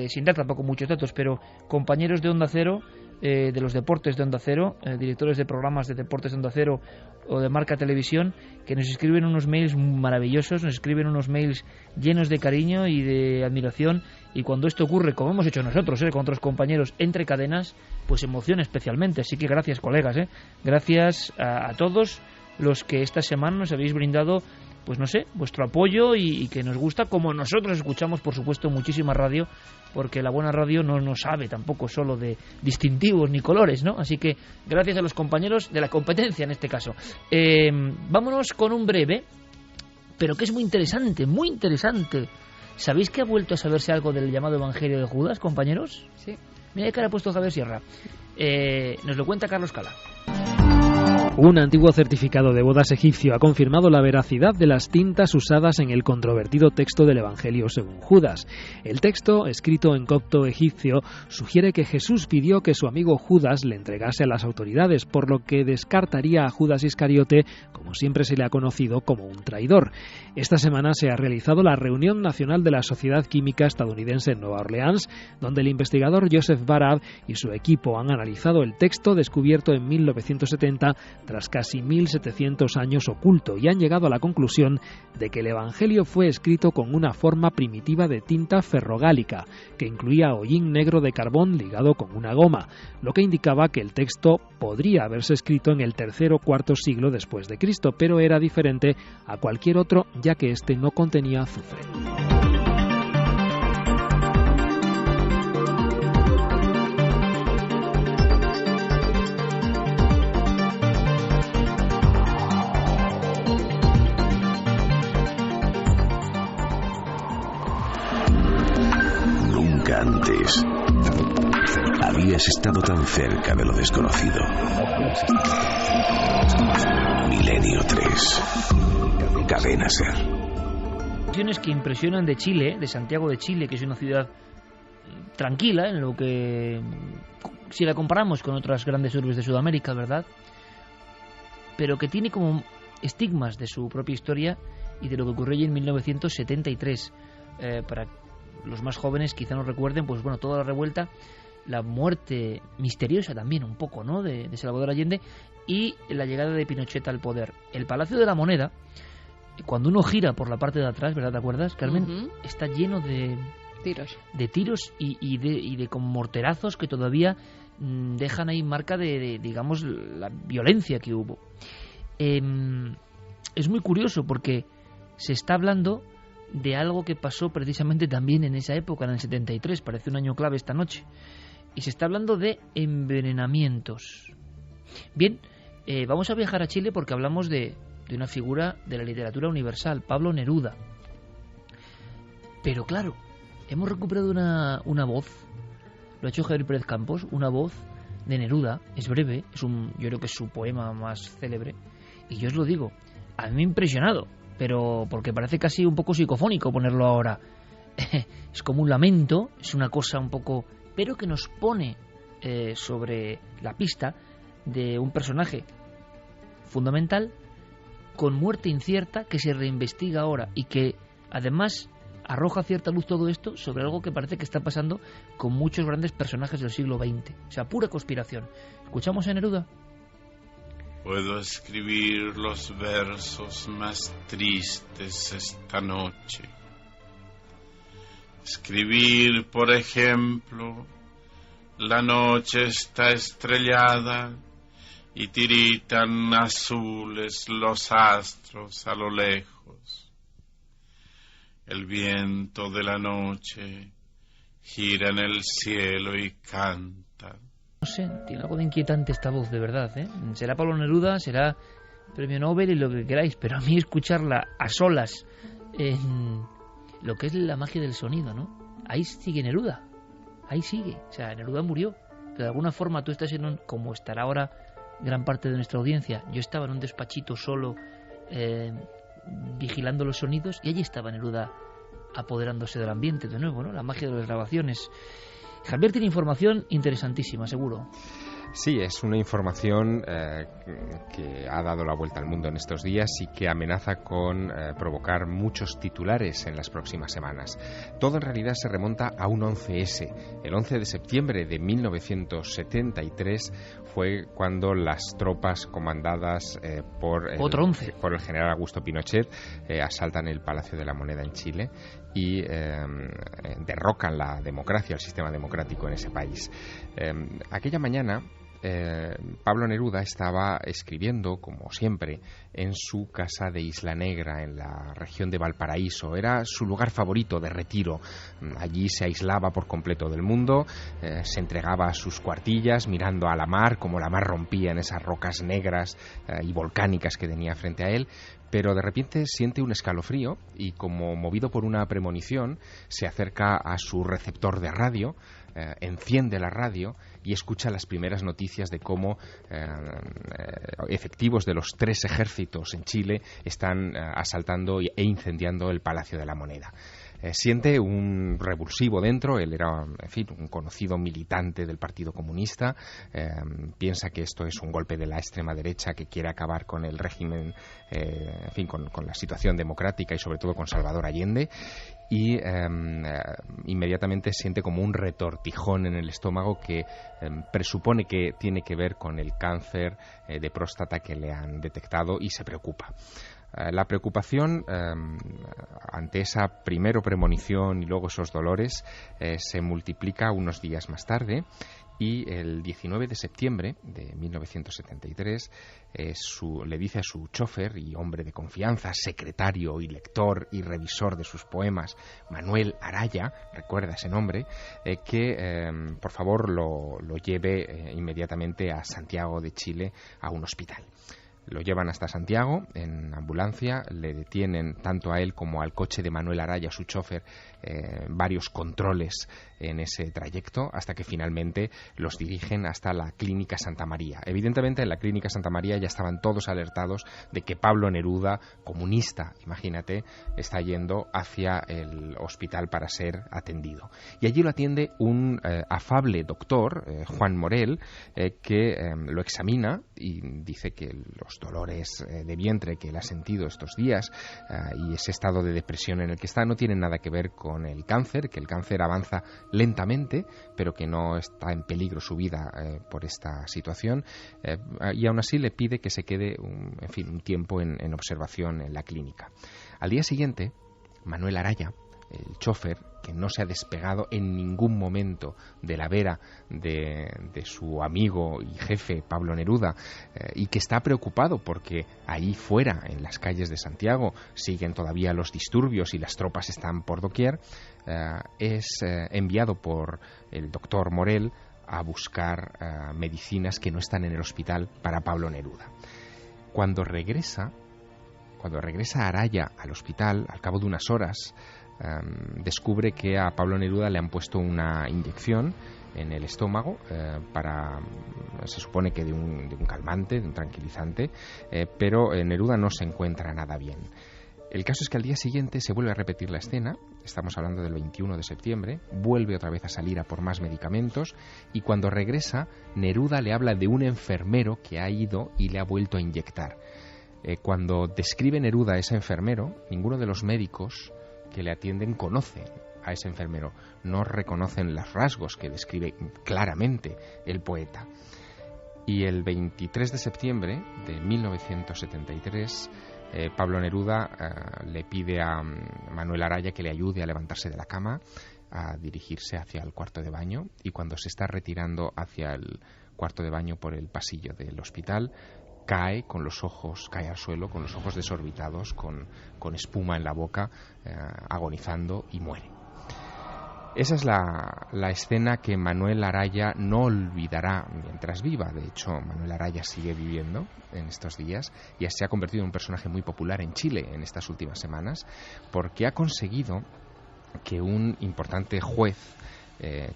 sin dar tampoco muchos datos, pero compañeros de Onda Cero, de los deportes de Onda Cero, directores de programas de deportes de Onda Cero o de Marca Televisión, que nos escriben unos mails maravillosos, nos escriben unos mails llenos de cariño y de admiración, y cuando esto ocurre, como hemos hecho nosotros, con otros compañeros entre cadenas, pues emociona especialmente. Así que gracias, colegas, gracias a todos los que esta semana nos habéis brindado, pues no sé, vuestro apoyo y que nos gusta, como nosotros escuchamos, por supuesto, muchísima radio, porque la buena radio no sabe tampoco solo de distintivos ni colores, ¿no? Así que gracias a los compañeros de la competencia en este caso. Vámonos con un breve, pero que es muy interesante, muy interesante. ¿Sabéis que ha vuelto a saberse algo del llamado Evangelio de Judas, compañeros?
Sí.
Mira qué cara ha puesto Javier Sierra. Nos lo cuenta Carlos Cala.
Un antiguo certificado de bodas egipcio ha confirmado la veracidad de las tintas usadas en el controvertido texto del Evangelio según Judas. El texto, escrito en copto egipcio, sugiere que Jesús pidió que su amigo Judas le entregase a las autoridades, por lo que descartaría a Judas Iscariote, como siempre se le ha conocido, como un traidor. Esta semana se ha realizado la reunión nacional de la Sociedad Química Estadounidense en Nueva Orleans, donde el investigador Joseph Barab y su equipo han analizado el texto descubierto en 1970 tras casi 1700 años oculto, y han llegado a la conclusión de que el Evangelio fue escrito con una forma primitiva de tinta ferrogálica, que incluía hollín negro de carbón ligado con una goma, lo que indicaba que el texto podría haberse escrito en el tercer o cuarto siglo después de Cristo, pero era diferente a cualquier otro, ya que este no contenía azufre.
Antes habías estado tan cerca de lo desconocido. Milenio 3. Cadena SER.
Que impresionan de Chile, de Santiago de Chile, que es una ciudad tranquila en lo que, si la comparamos con otras grandes urbes de Sudamérica, ¿verdad? Pero que tiene como estigmas de su propia historia y de lo que ocurrió allí en 1973. Para los más jóvenes quizá no recuerden, pues bueno, toda la revuelta, la muerte misteriosa también un poco, ¿no?, de Salvador Allende y la llegada de Pinochet al poder. El Palacio de la Moneda, cuando uno gira por la parte de atrás, ¿verdad? ¿Te acuerdas, Carmen? Está lleno de tiros y de con morterazos que todavía dejan ahí marca de digamos, la violencia que hubo. Es muy curioso porque se está hablando de algo que pasó precisamente también en esa época, en el 73, parece un año clave esta noche, y se está hablando de envenenamientos. Bien, vamos a viajar a Chile porque hablamos de una figura de la literatura universal, Pablo Neruda. Pero claro, hemos recuperado una voz, lo ha hecho Javier Pérez Campos, una voz de Neruda, es breve, yo creo que es su poema más célebre, y yo os lo digo, a mí me ha impresionado, pero porque parece casi un poco psicofónico ponerlo ahora. Es como un lamento, es una cosa un poco, pero que nos pone sobre la pista de un personaje fundamental, con muerte incierta, que se reinvestiga ahora y que además arroja cierta luz todo esto sobre algo que parece que está pasando con muchos grandes personajes del siglo XX. O sea, pura conspiración. ¿Escuchamos a Neruda?
Puedo escribir los versos más tristes esta noche. Escribir, por ejemplo, la noche está estrellada y tiritan azules los astros a lo lejos. El viento de la noche gira en el cielo y canta.
No sé, tiene algo de inquietante esta voz, de verdad, ¿eh? Será Pablo Neruda, será premio Nobel y lo que queráis, pero a mí escucharla a solas en lo que es la magia del sonido, ¿no? Ahí sigue Neruda, ahí sigue. O sea, Neruda murió, pero de alguna forma tú estás como estará ahora gran parte de nuestra audiencia. Yo estaba en un despachito solo vigilando los sonidos y allí estaba Neruda apoderándose del ambiente de nuevo, ¿no? La magia de las grabaciones. Javier tiene información interesantísima, seguro.
Sí, es una información que ha dado la vuelta al mundo en estos días y que amenaza con provocar muchos titulares en las próximas semanas. Todo en realidad se remonta a un 11S. El 11 de septiembre de 1973 fue cuando las tropas comandadas por el general Augusto Pinochet asaltan el Palacio de la Moneda en Chile y derrocan la democracia, el sistema democrático en ese país. Aquella mañana Pablo Neruda estaba escribiendo, como siempre, en su casa de Isla Negra, en la región de Valparaíso. Era su lugar favorito de retiro. Allí se aislaba por completo del mundo, se entregaba a sus cuartillas, mirando a la mar, como la mar rompía en esas rocas negras y volcánicas que tenía frente a él. Pero de repente siente un escalofrío y, como movido por una premonición, se acerca a su receptor de radio, enciende la radio y escucha las primeras noticias de cómo efectivos de los 3 ejércitos en Chile están asaltando e incendiando el Palacio de la Moneda. Siente un revulsivo dentro. Él era, en fin, un conocido militante del Partido Comunista. Piensa que esto es un golpe de la extrema derecha que quiere acabar con el régimen, en fin, con la situación democrática y sobre todo con Salvador Allende. Y inmediatamente siente como un retortijón en el estómago que presupone que tiene que ver con el cáncer de próstata que le han detectado y se preocupa. La preocupación ante esa primero premonición y luego esos dolores se multiplica unos días más tarde y el 19 de septiembre de 1973 le dice a su chofer y hombre de confianza, secretario y lector y revisor de sus poemas, Manuel Araya, recuerda ese nombre, que por favor lo lleve inmediatamente a Santiago de Chile a un hospital. Lo llevan hasta Santiago en ambulancia, le detienen tanto a él como al coche de Manuel Araya, su chofer, varios controles en ese trayecto, hasta que finalmente los dirigen hasta la Clínica Santa María. Evidentemente en la Clínica Santa María ya estaban todos alertados de que Pablo Neruda, comunista, imagínate, está yendo hacia el hospital para ser atendido. Y allí lo atiende un afable doctor, Juan Morel, que lo examina y dice que los dolores de vientre que él ha sentido estos días y ese estado de depresión en el que está no tienen nada que ver con el cáncer, que el cáncer avanza lentamente, pero que no está en peligro su vida por esta situación, y aún así le pide que se quede un tiempo en observación en la clínica. Al día siguiente, Manuel Araya, el chofer, que no se ha despegado en ningún momento de la vera de su amigo y jefe Pablo Neruda, y que está preocupado porque ahí fuera, en las calles de Santiago, siguen todavía los disturbios y las tropas están por doquier, es enviado por el doctor Morel a buscar medicinas que no están en el hospital para Pablo Neruda. Cuando regresa Araya al hospital, al cabo de unas horas, descubre que a Pablo Neruda le han puesto una inyección en el estómago se supone que de un calmante, de un tranquilizante, pero Neruda no se encuentra nada bien. El caso es que al día siguiente se vuelve a repetir la escena, estamos hablando del 21 de septiembre, vuelve otra vez a salir a por más medicamentos y cuando regresa, Neruda le habla de un enfermero que ha ido y le ha vuelto a inyectar. Cuando describe Neruda a ese enfermero, ninguno de los médicos que le atienden conocen a ese enfermero, no reconocen los rasgos que describe claramente el poeta. Y el 23 de septiembre de 1973, Pablo Neruda le pide a Manuel Araya que le ayude a levantarse de la cama, a dirigirse hacia el cuarto de baño, y cuando se está retirando hacia el cuarto de baño por el pasillo del hospital, cae al suelo con los ojos desorbitados, con espuma en la boca, agonizando y muere. Esa es la escena que Manuel Araya no olvidará mientras viva. De hecho, Manuel Araya sigue viviendo en estos días y se ha convertido en un personaje muy popular en Chile en estas últimas semanas, porque ha conseguido que un importante juez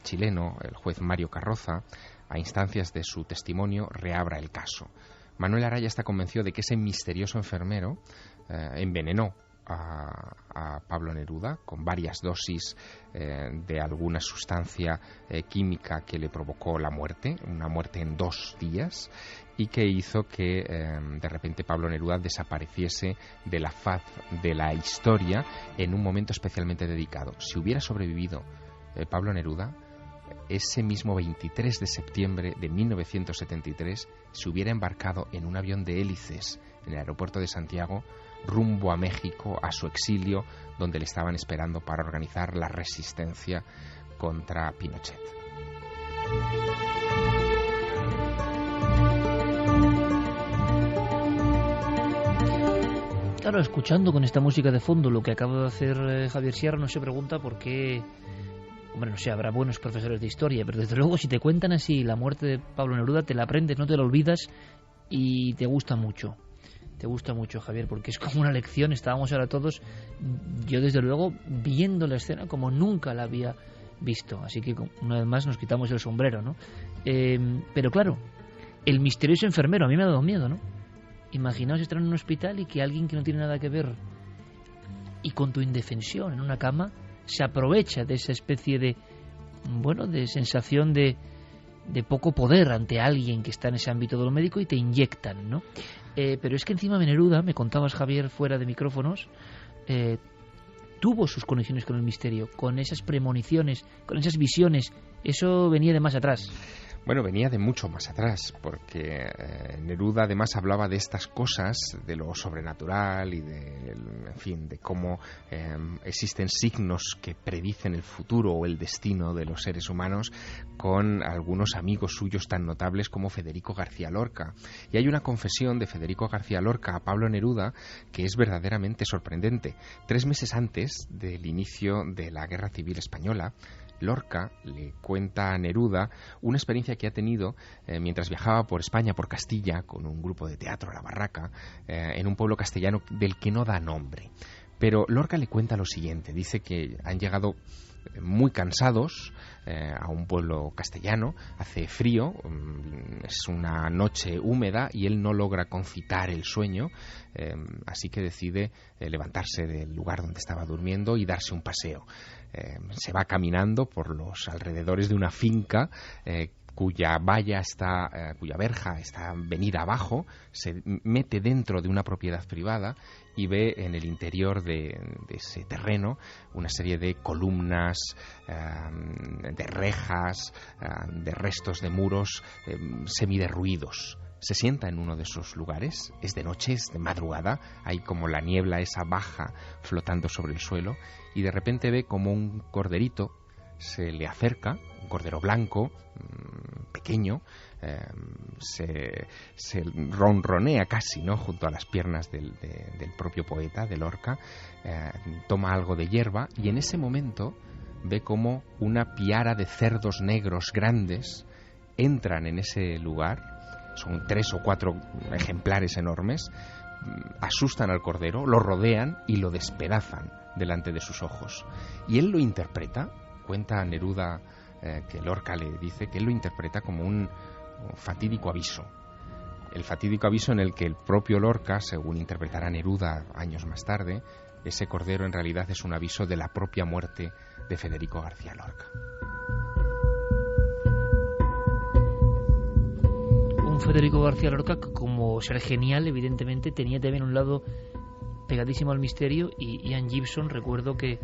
chileno, el juez Mario Carroza, a instancias de su testimonio, reabra el caso. Manuel Araya está convencido de que ese misterioso enfermero envenenó a Pablo Neruda con varias dosis de alguna sustancia química que le provocó la muerte, una muerte en 2 días, y que hizo que de repente Pablo Neruda desapareciese de la faz de la historia en un momento especialmente dedicado. Si hubiera sobrevivido Pablo Neruda, ese mismo 23 de septiembre de 1973 se hubiera embarcado en un avión de hélices en el aeropuerto de Santiago rumbo a México, a su exilio, donde le estaban esperando para organizar la resistencia contra Pinochet.
Claro, escuchando con esta música de fondo lo que acaba de hacer Javier Sierra, no se pregunta por qué. Hombre, no sé, habrá buenos profesores de historia, pero desde luego si te cuentan así la muerte de Pablo Neruda, te la aprendes, no te la olvidas y te gusta mucho. Te gusta mucho, Javier, porque es como una lección. Estábamos ahora todos, yo desde luego, viendo la escena como nunca la había visto. Así que una vez más nos quitamos el sombrero, ¿no? Pero claro, el misterioso enfermero, a mí me ha dado miedo, ¿no? Imaginaos estar en un hospital y que alguien que no tiene nada que ver y con tu indefensión en una cama se aprovecha de esa especie de sensación de poco poder ante alguien que está en ese ámbito de lo médico y te inyectan, ¿no? Pero es que encima Neruda, me contabas, Javier, fuera de micrófonos, tuvo sus conexiones con el misterio, con esas premoniciones, con esas visiones. Eso venía de más atrás.
Bueno, venía de mucho más atrás, porque Neruda además hablaba de estas cosas, de lo sobrenatural y de cómo existen signos que predicen el futuro o el destino de los seres humanos, con algunos amigos suyos tan notables como Federico García Lorca. Y hay una confesión de Federico García Lorca a Pablo Neruda que es verdaderamente sorprendente. 3 meses antes del inicio de la Guerra Civil Española, Lorca le cuenta a Neruda una experiencia que ha tenido mientras viajaba por España, por Castilla, con un grupo de teatro, La Barraca, en un pueblo castellano del que no da nombre. Pero Lorca le cuenta lo siguiente, dice que han llegado muy cansados a un pueblo castellano, hace frío, es una noche húmeda y él no logra concitar el sueño, así que decide levantarse del lugar donde estaba durmiendo y darse un paseo. Se va caminando por los alrededores de una finca cuya verja está venida abajo, se mete dentro de una propiedad privada y ve en el interior de ese terreno una serie de columnas, de rejas, de restos de muros semiderruidos. Se sienta en uno de esos lugares, es de noche, es de madrugada, hay como la niebla esa baja flotando sobre el suelo, y de repente ve como un corderito se le acerca, un cordero blanco, pequeño, se ronronea casi, ¿no?, junto a las piernas del propio poeta, de Lorca, toma algo de hierba y en ese momento ve como una piara de cerdos negros grandes entran en ese lugar, son 3 o 4 ejemplares enormes, asustan al cordero, lo rodean y lo despedazan delante de sus ojos. Y él lo interpreta, cuenta Neruda que Lorca le dice que él lo interpreta como un fatídico aviso. El fatídico aviso en el que el propio Lorca, según interpretará Neruda años más tarde, ese cordero en realidad es un aviso de la propia muerte de Federico García Lorca.
Un Federico García Lorca que, como ser genial, evidentemente tenía también un lado pegadísimo al misterio, y Ian Gibson, recuerdo que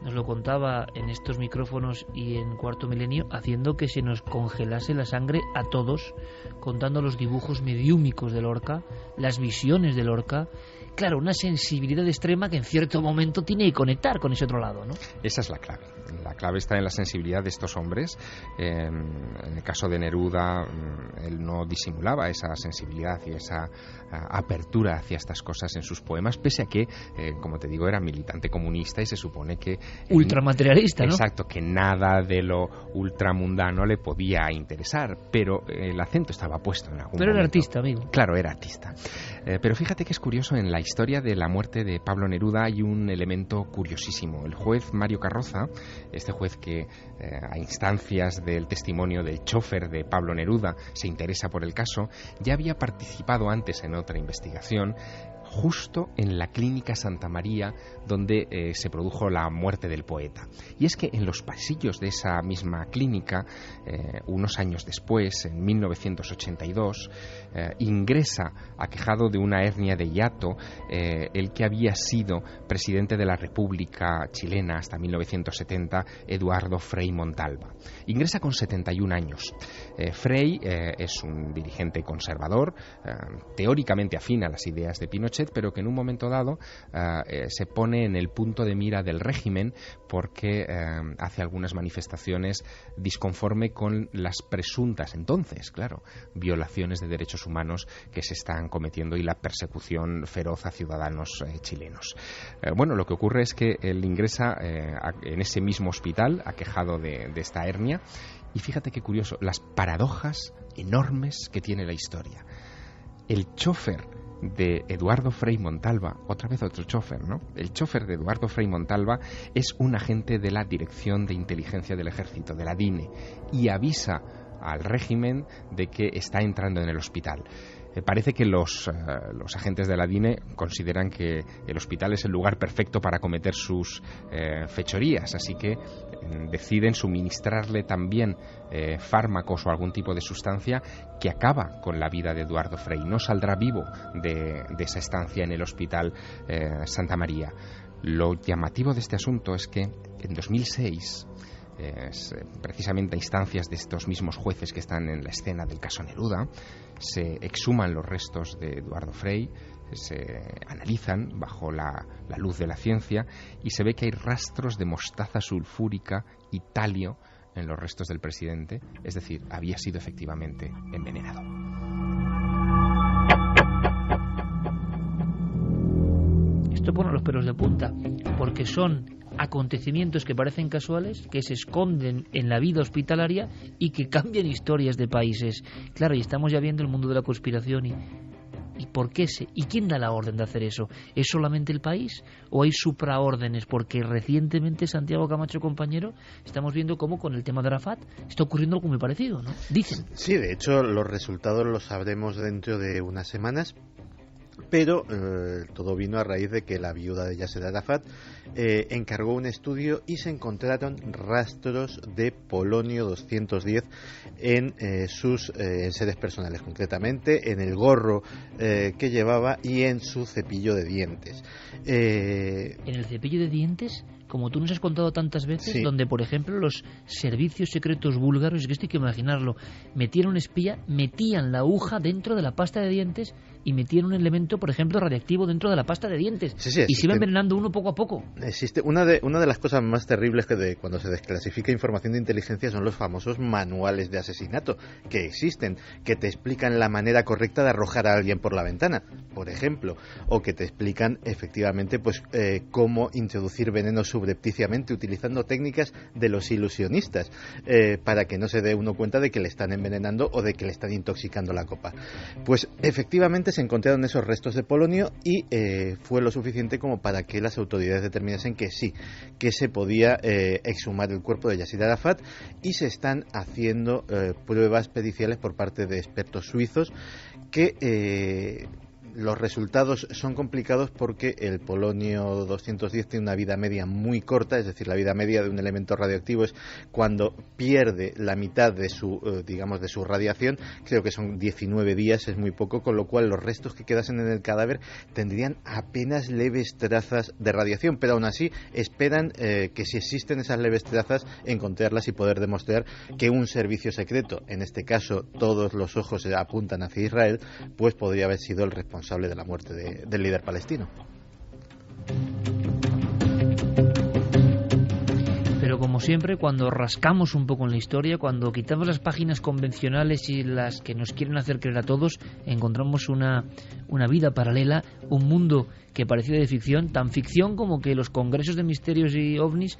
nos lo contaba en estos micrófonos y en Cuarto Milenio, haciendo que se nos congelase la sangre a todos, contando los dibujos mediúmicos de Lorca, las visiones de Lorca. Claro, una sensibilidad extrema que en cierto momento tiene que conectar con ese otro lado, ¿no?
Esa es la clave. La clave está en la sensibilidad de estos hombres. En el caso de Neruda, él no disimulaba esa sensibilidad y esa apertura hacia estas cosas en sus poemas, pese a que, como te digo, era militante comunista y se supone que...
ultramaterialista, ¿no?
Exacto, que nada de lo ultramundano le podía interesar, pero el acento estaba puesto en algún momento.
Pero era artista, amigo.
Claro, era artista. Pero fíjate que es curioso, en la historia de la muerte de Pablo Neruda hay un elemento curiosísimo. El juez Mario Carroza, este juez que a instancias del testimonio del chofer de Pablo Neruda se interesa por el caso, ya había participado antes en otra investigación justo en la clínica Santa María donde se produjo la muerte del poeta. Y es que en los pasillos de esa misma clínica, unos años después, en 1982, ingresa, aquejado de una hernia de hiato, el que había sido presidente de la República Chilena hasta 1970, Eduardo Frei Montalva. Ingresa con 71 años. Frei es un dirigente conservador, teóricamente afín a las ideas de Pinochet, pero que en un momento dado se pone en el punto de mira del régimen porque hace algunas manifestaciones disconforme con las presuntas, entonces, claro, violaciones de derechos humanos que se están cometiendo y la persecución feroz a ciudadanos chilenos. Bueno, lo que ocurre es que él ingresa en ese mismo hospital, aquejado de esta hernia, y fíjate qué curioso, las paradojas enormes que tiene la historia. El chofer de Eduardo Frei Montalva, otra vez otro chofer, ¿no? El chofer de Eduardo Frei Montalva es un agente de la Dirección de Inteligencia del Ejército, de la DINE, y avisa al régimen de que está entrando en el hospital. Parece que los agentes de la DINE consideran que el hospital es el lugar perfecto para cometer sus fechorías, así que deciden suministrarle también fármacos o algún tipo de sustancia que acaba con la vida de Eduardo Frei. No saldrá vivo de esa estancia en el hospital Santa María. Lo llamativo de este asunto es que en 2006... precisamente a instancias de estos mismos jueces que están en la escena del caso Neruda, se exhuman los restos de Eduardo Frei, se analizan bajo la luz de la ciencia y se ve que hay rastros de mostaza sulfúrica y talio en los restos del presidente, es decir, había sido efectivamente envenenado.
Esto pone los pelos de punta, porque son acontecimientos que parecen casuales, que se esconden en la vida hospitalaria y que cambian historias de países. Claro, y estamos ya viendo el mundo de la conspiración ¿y por qué ¿y quién da la orden de hacer eso? ¿Es solamente el país o hay supraórdenes? Porque recientemente, Santiago Camacho, compañero, estamos viendo cómo con el tema de Arafat está ocurriendo algo muy parecido, ¿no? Dicen.
Sí, de hecho, los resultados los sabremos dentro de unas semanas. Pero todo vino a raíz de que la viuda de Yasser Arafat encargó un estudio y se encontraron rastros de polonio 210 en sus enseres personales, concretamente en el gorro que llevaba y en su cepillo de dientes.
¿En el cepillo de dientes? Como tú nos has contado tantas veces, sí. Donde, por ejemplo, los servicios secretos búlgaros, es que esto hay que imaginarlo, metían un espía, metían la aguja dentro de la pasta de dientes y metían un elemento, por ejemplo, radiactivo dentro de la pasta de dientes.
Sí,
y se iba envenenando uno poco a poco.
Existe una de las cosas más terribles que cuando se desclasifica información de inteligencia son los famosos manuales de asesinato que existen, que te explican la manera correcta de arrojar a alguien por la ventana, por ejemplo, o que te explican efectivamente pues cómo introducir veneno subrepticiamente utilizando técnicas de los ilusionistas para que no se dé uno cuenta de que le están envenenando o de que le están intoxicando la copa. Pues efectivamente se encontraron esos restos de polonio y fue lo suficiente como para que las autoridades determinasen que sí, que se podía exhumar el cuerpo de Yasser Arafat, y se están haciendo pruebas periciales por parte de expertos suizos que los resultados son complicados porque el polonio 210 tiene una vida media muy corta, es decir, la vida media de un elemento radioactivo es cuando pierde la mitad de su, digamos, de su radiación, creo que son 19 días, es muy poco, con lo cual los restos que quedasen en el cadáver tendrían apenas leves trazas de radiación, pero aún así esperan que si existen esas leves trazas, encontrarlas y poder demostrar que un servicio secreto, en este caso todos los ojos se apuntan hacia Israel, pues podría haber sido el responsable de la muerte del líder palestino.
Pero como siempre, cuando rascamos un poco en la historia, cuando quitamos las páginas convencionales y las que nos quieren hacer creer a todos, encontramos una vida paralela, un mundo que parecía de ficción, tan ficción como que los congresos de misterios y ovnis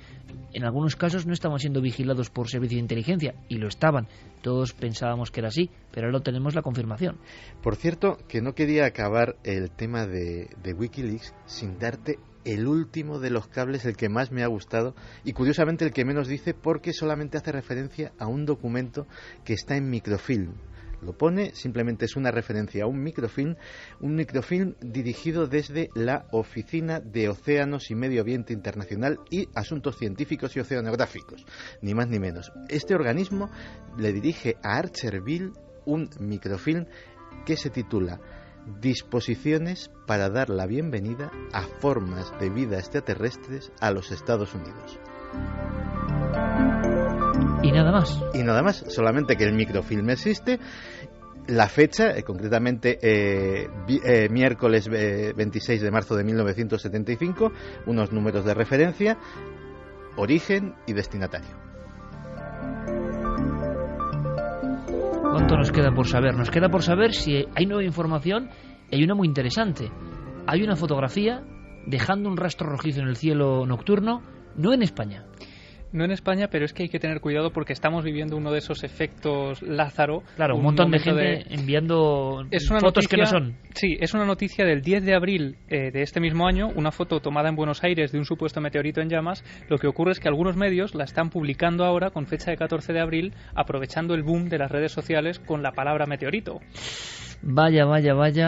en algunos casos no estaban siendo vigilados por servicios de inteligencia, y lo estaban. Todos pensábamos que era así, pero ahora tenemos la confirmación.
Por cierto, que no quería acabar el tema de Wikileaks sin darte el último de los cables, el que más me ha gustado y curiosamente el que menos dice, porque solamente hace referencia a un documento que está en microfilm. Lo pone, simplemente es una referencia a un microfilm dirigido desde la Oficina de Océanos y Medio Ambiente Internacional y Asuntos Científicos y Oceanográficos, ni más ni menos. Este organismo le dirige a Archerville un microfilm que se titula Disposiciones para dar la bienvenida a formas de vida extraterrestres a los Estados Unidos.
Y nada más.
Y nada más, solamente que el microfilm existe, la fecha, concretamente miércoles 26 de marzo de 1975, unos números de referencia, origen y destinatario.
¿Cuánto nos queda por saber? Nos queda por saber si hay nueva información, y hay una muy interesante. Hay una fotografía dejando un rastro rojizo en el cielo nocturno, no en España.
No en España, pero es que hay que tener cuidado porque estamos viviendo uno de esos efectos Lázaro.
Claro, un montón de gente enviando fotos que no son.
Sí, es una noticia del 10 de abril de este mismo año, una foto tomada en Buenos Aires de un supuesto meteorito en llamas. Lo que ocurre es que algunos medios la están publicando ahora con fecha de 14 de abril, aprovechando el boom de las redes sociales con la palabra meteorito.
Vaya,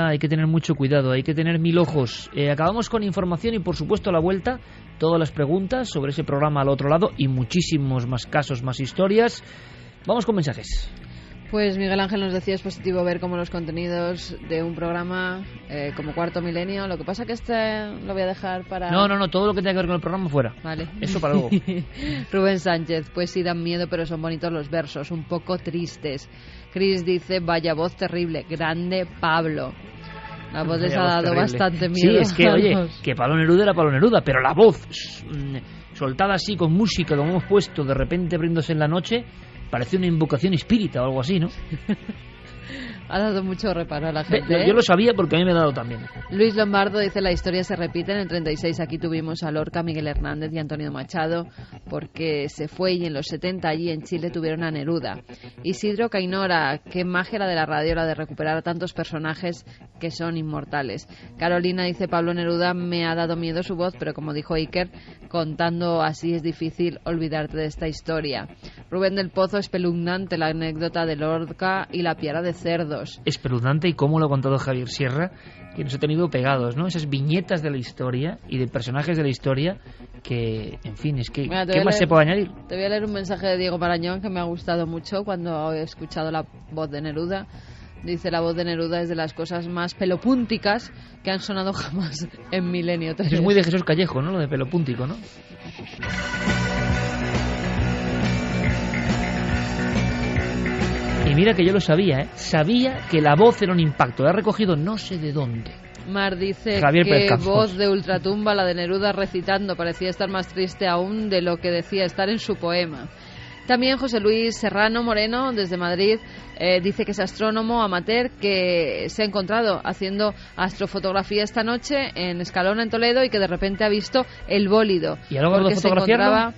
hay que tener mucho cuidado, hay que tener 1000 ojos. Acabamos con información y, por supuesto, a la vuelta, todas las preguntas sobre ese programa al otro lado y muchísimos más casos, más historias. Vamos con mensajes.
Pues Miguel Ángel nos decía, es positivo ver cómo los contenidos de un programa como Cuarto Milenio, lo que pasa que lo voy a dejar para...
No, todo lo que tenga que ver con el programa fuera.
Vale.
Eso para luego.
Rubén Sánchez, pues sí dan miedo, pero son bonitos los versos, un poco tristes. Chris dice, vaya voz terrible, grande Pablo. La voz les ha dado terrible. Bastante miedo.
Sí, es que, oye, que Pablo Neruda era Pablo Neruda, pero la voz soltada así con música, como hemos puesto, de repente abriéndose en la noche, parece una invocación espírita o algo así, ¿no?
Ha dado mucho reparo a la gente.
Yo lo sabía porque a mí me ha dado también.
Luis Lombardo dice: la historia se repite. En el 36 aquí tuvimos a Lorca, Miguel Hernández y Antonio Machado, porque se fue, y en los 70 allí en Chile tuvieron a Neruda. Isidro Cainora: qué magia la de la radio, la de recuperar a tantos personajes que son inmortales. Carolina dice: Pablo Neruda, me ha dado miedo su voz, pero como dijo Iker, contando así es difícil olvidarte de esta historia. Rubén del Pozo: espeluznante la anécdota de Lorca y la piara de cerdos.
Espeluznante, y cómo lo ha contado Javier Sierra, que nos ha tenido pegados, ¿no? Esas viñetas de la historia y de personajes de la historia que, en fin, es que
Mira,
¿qué más se puede añadir?
Te voy a leer un mensaje de Diego Marañón que me ha gustado mucho cuando he escuchado la voz de Neruda. Dice: la voz de Neruda es de las cosas más pelopúnticas que han sonado jamás en Milenio 3.
Es muy de Jesús Callejo, ¿no? Lo de pelopúntico, ¿no? Y mira que yo lo sabía, ¿eh? Sabía que la voz era un impacto. La ha recogido no sé de dónde.
Mar dice
Javier
que voz de ultratumba la de Neruda recitando. Parecía estar más triste aún de lo que decía estar en su poema. También José Luis Serrano Moreno, desde Madrid, dice que es astrónomo amateur, que se ha encontrado haciendo astrofotografía esta noche en Escalona, en Toledo, y que de repente ha visto el bólido.
¿Y algo de fotografiarlo?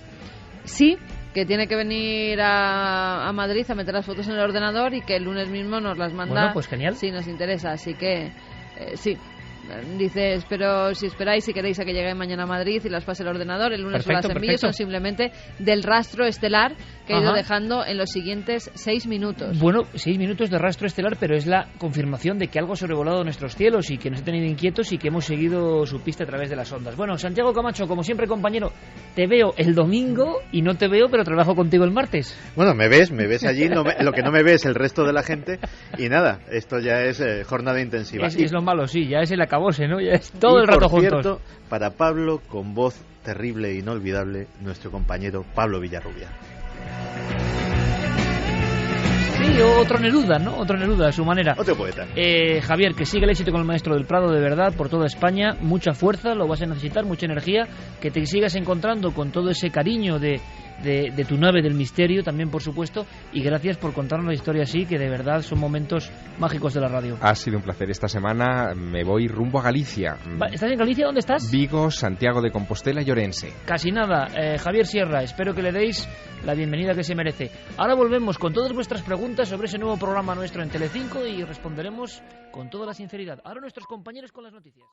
Sí, que tiene que venir a Madrid a meter las fotos en el ordenador y que el lunes mismo nos las manda.
Bueno, pues genial.
Si nos interesa, así que sí. Dice: espero, si esperáis, si queréis, a que llegue mañana a Madrid y las pase el ordenador. El lunes las envío. Son simplemente del rastro estelar que he ido dejando en los siguientes 6 minutos.
Bueno, 6 minutos de rastro estelar, pero es la confirmación de que algo ha sobrevolado nuestros cielos y que nos ha tenido inquietos y que hemos seguido su pista a través de las ondas. Bueno, Santiago Camacho, como siempre, compañero, te veo el domingo y no te veo, pero trabajo contigo el martes.
Bueno, me ves allí, lo que no me ve es el resto de la gente, y nada, esto ya es jornada intensiva.
Es lo malo, sí, ya es el acabose, ¿no? Ya es todo el rato juntos.
Cierto, para Pablo, con voz terrible e inolvidable, nuestro compañero Pablo Villarrubia.
Sí, otro Neruda, ¿no? Otro Neruda a su manera.
Otro poeta.
Javier, que siga el éxito con el Maestro del Prado, de verdad, por toda España. Mucha fuerza, lo vas a necesitar, mucha energía. Que te sigas encontrando con todo ese cariño de tu nave del misterio, también, por supuesto. Y gracias por contarnos la historia así, que de verdad son momentos mágicos de la radio.
Ha sido un placer. Esta semana me voy rumbo a Galicia.
¿Estás en Galicia? ¿Dónde estás?
Vigo, Santiago de Compostela y Orense.
Casi nada. Javier Sierra, espero que le deis la bienvenida que se merece. Ahora volvemos con todas vuestras preguntas sobre ese nuevo programa nuestro en Telecinco y responderemos con toda la sinceridad. Ahora nuestros compañeros con las noticias.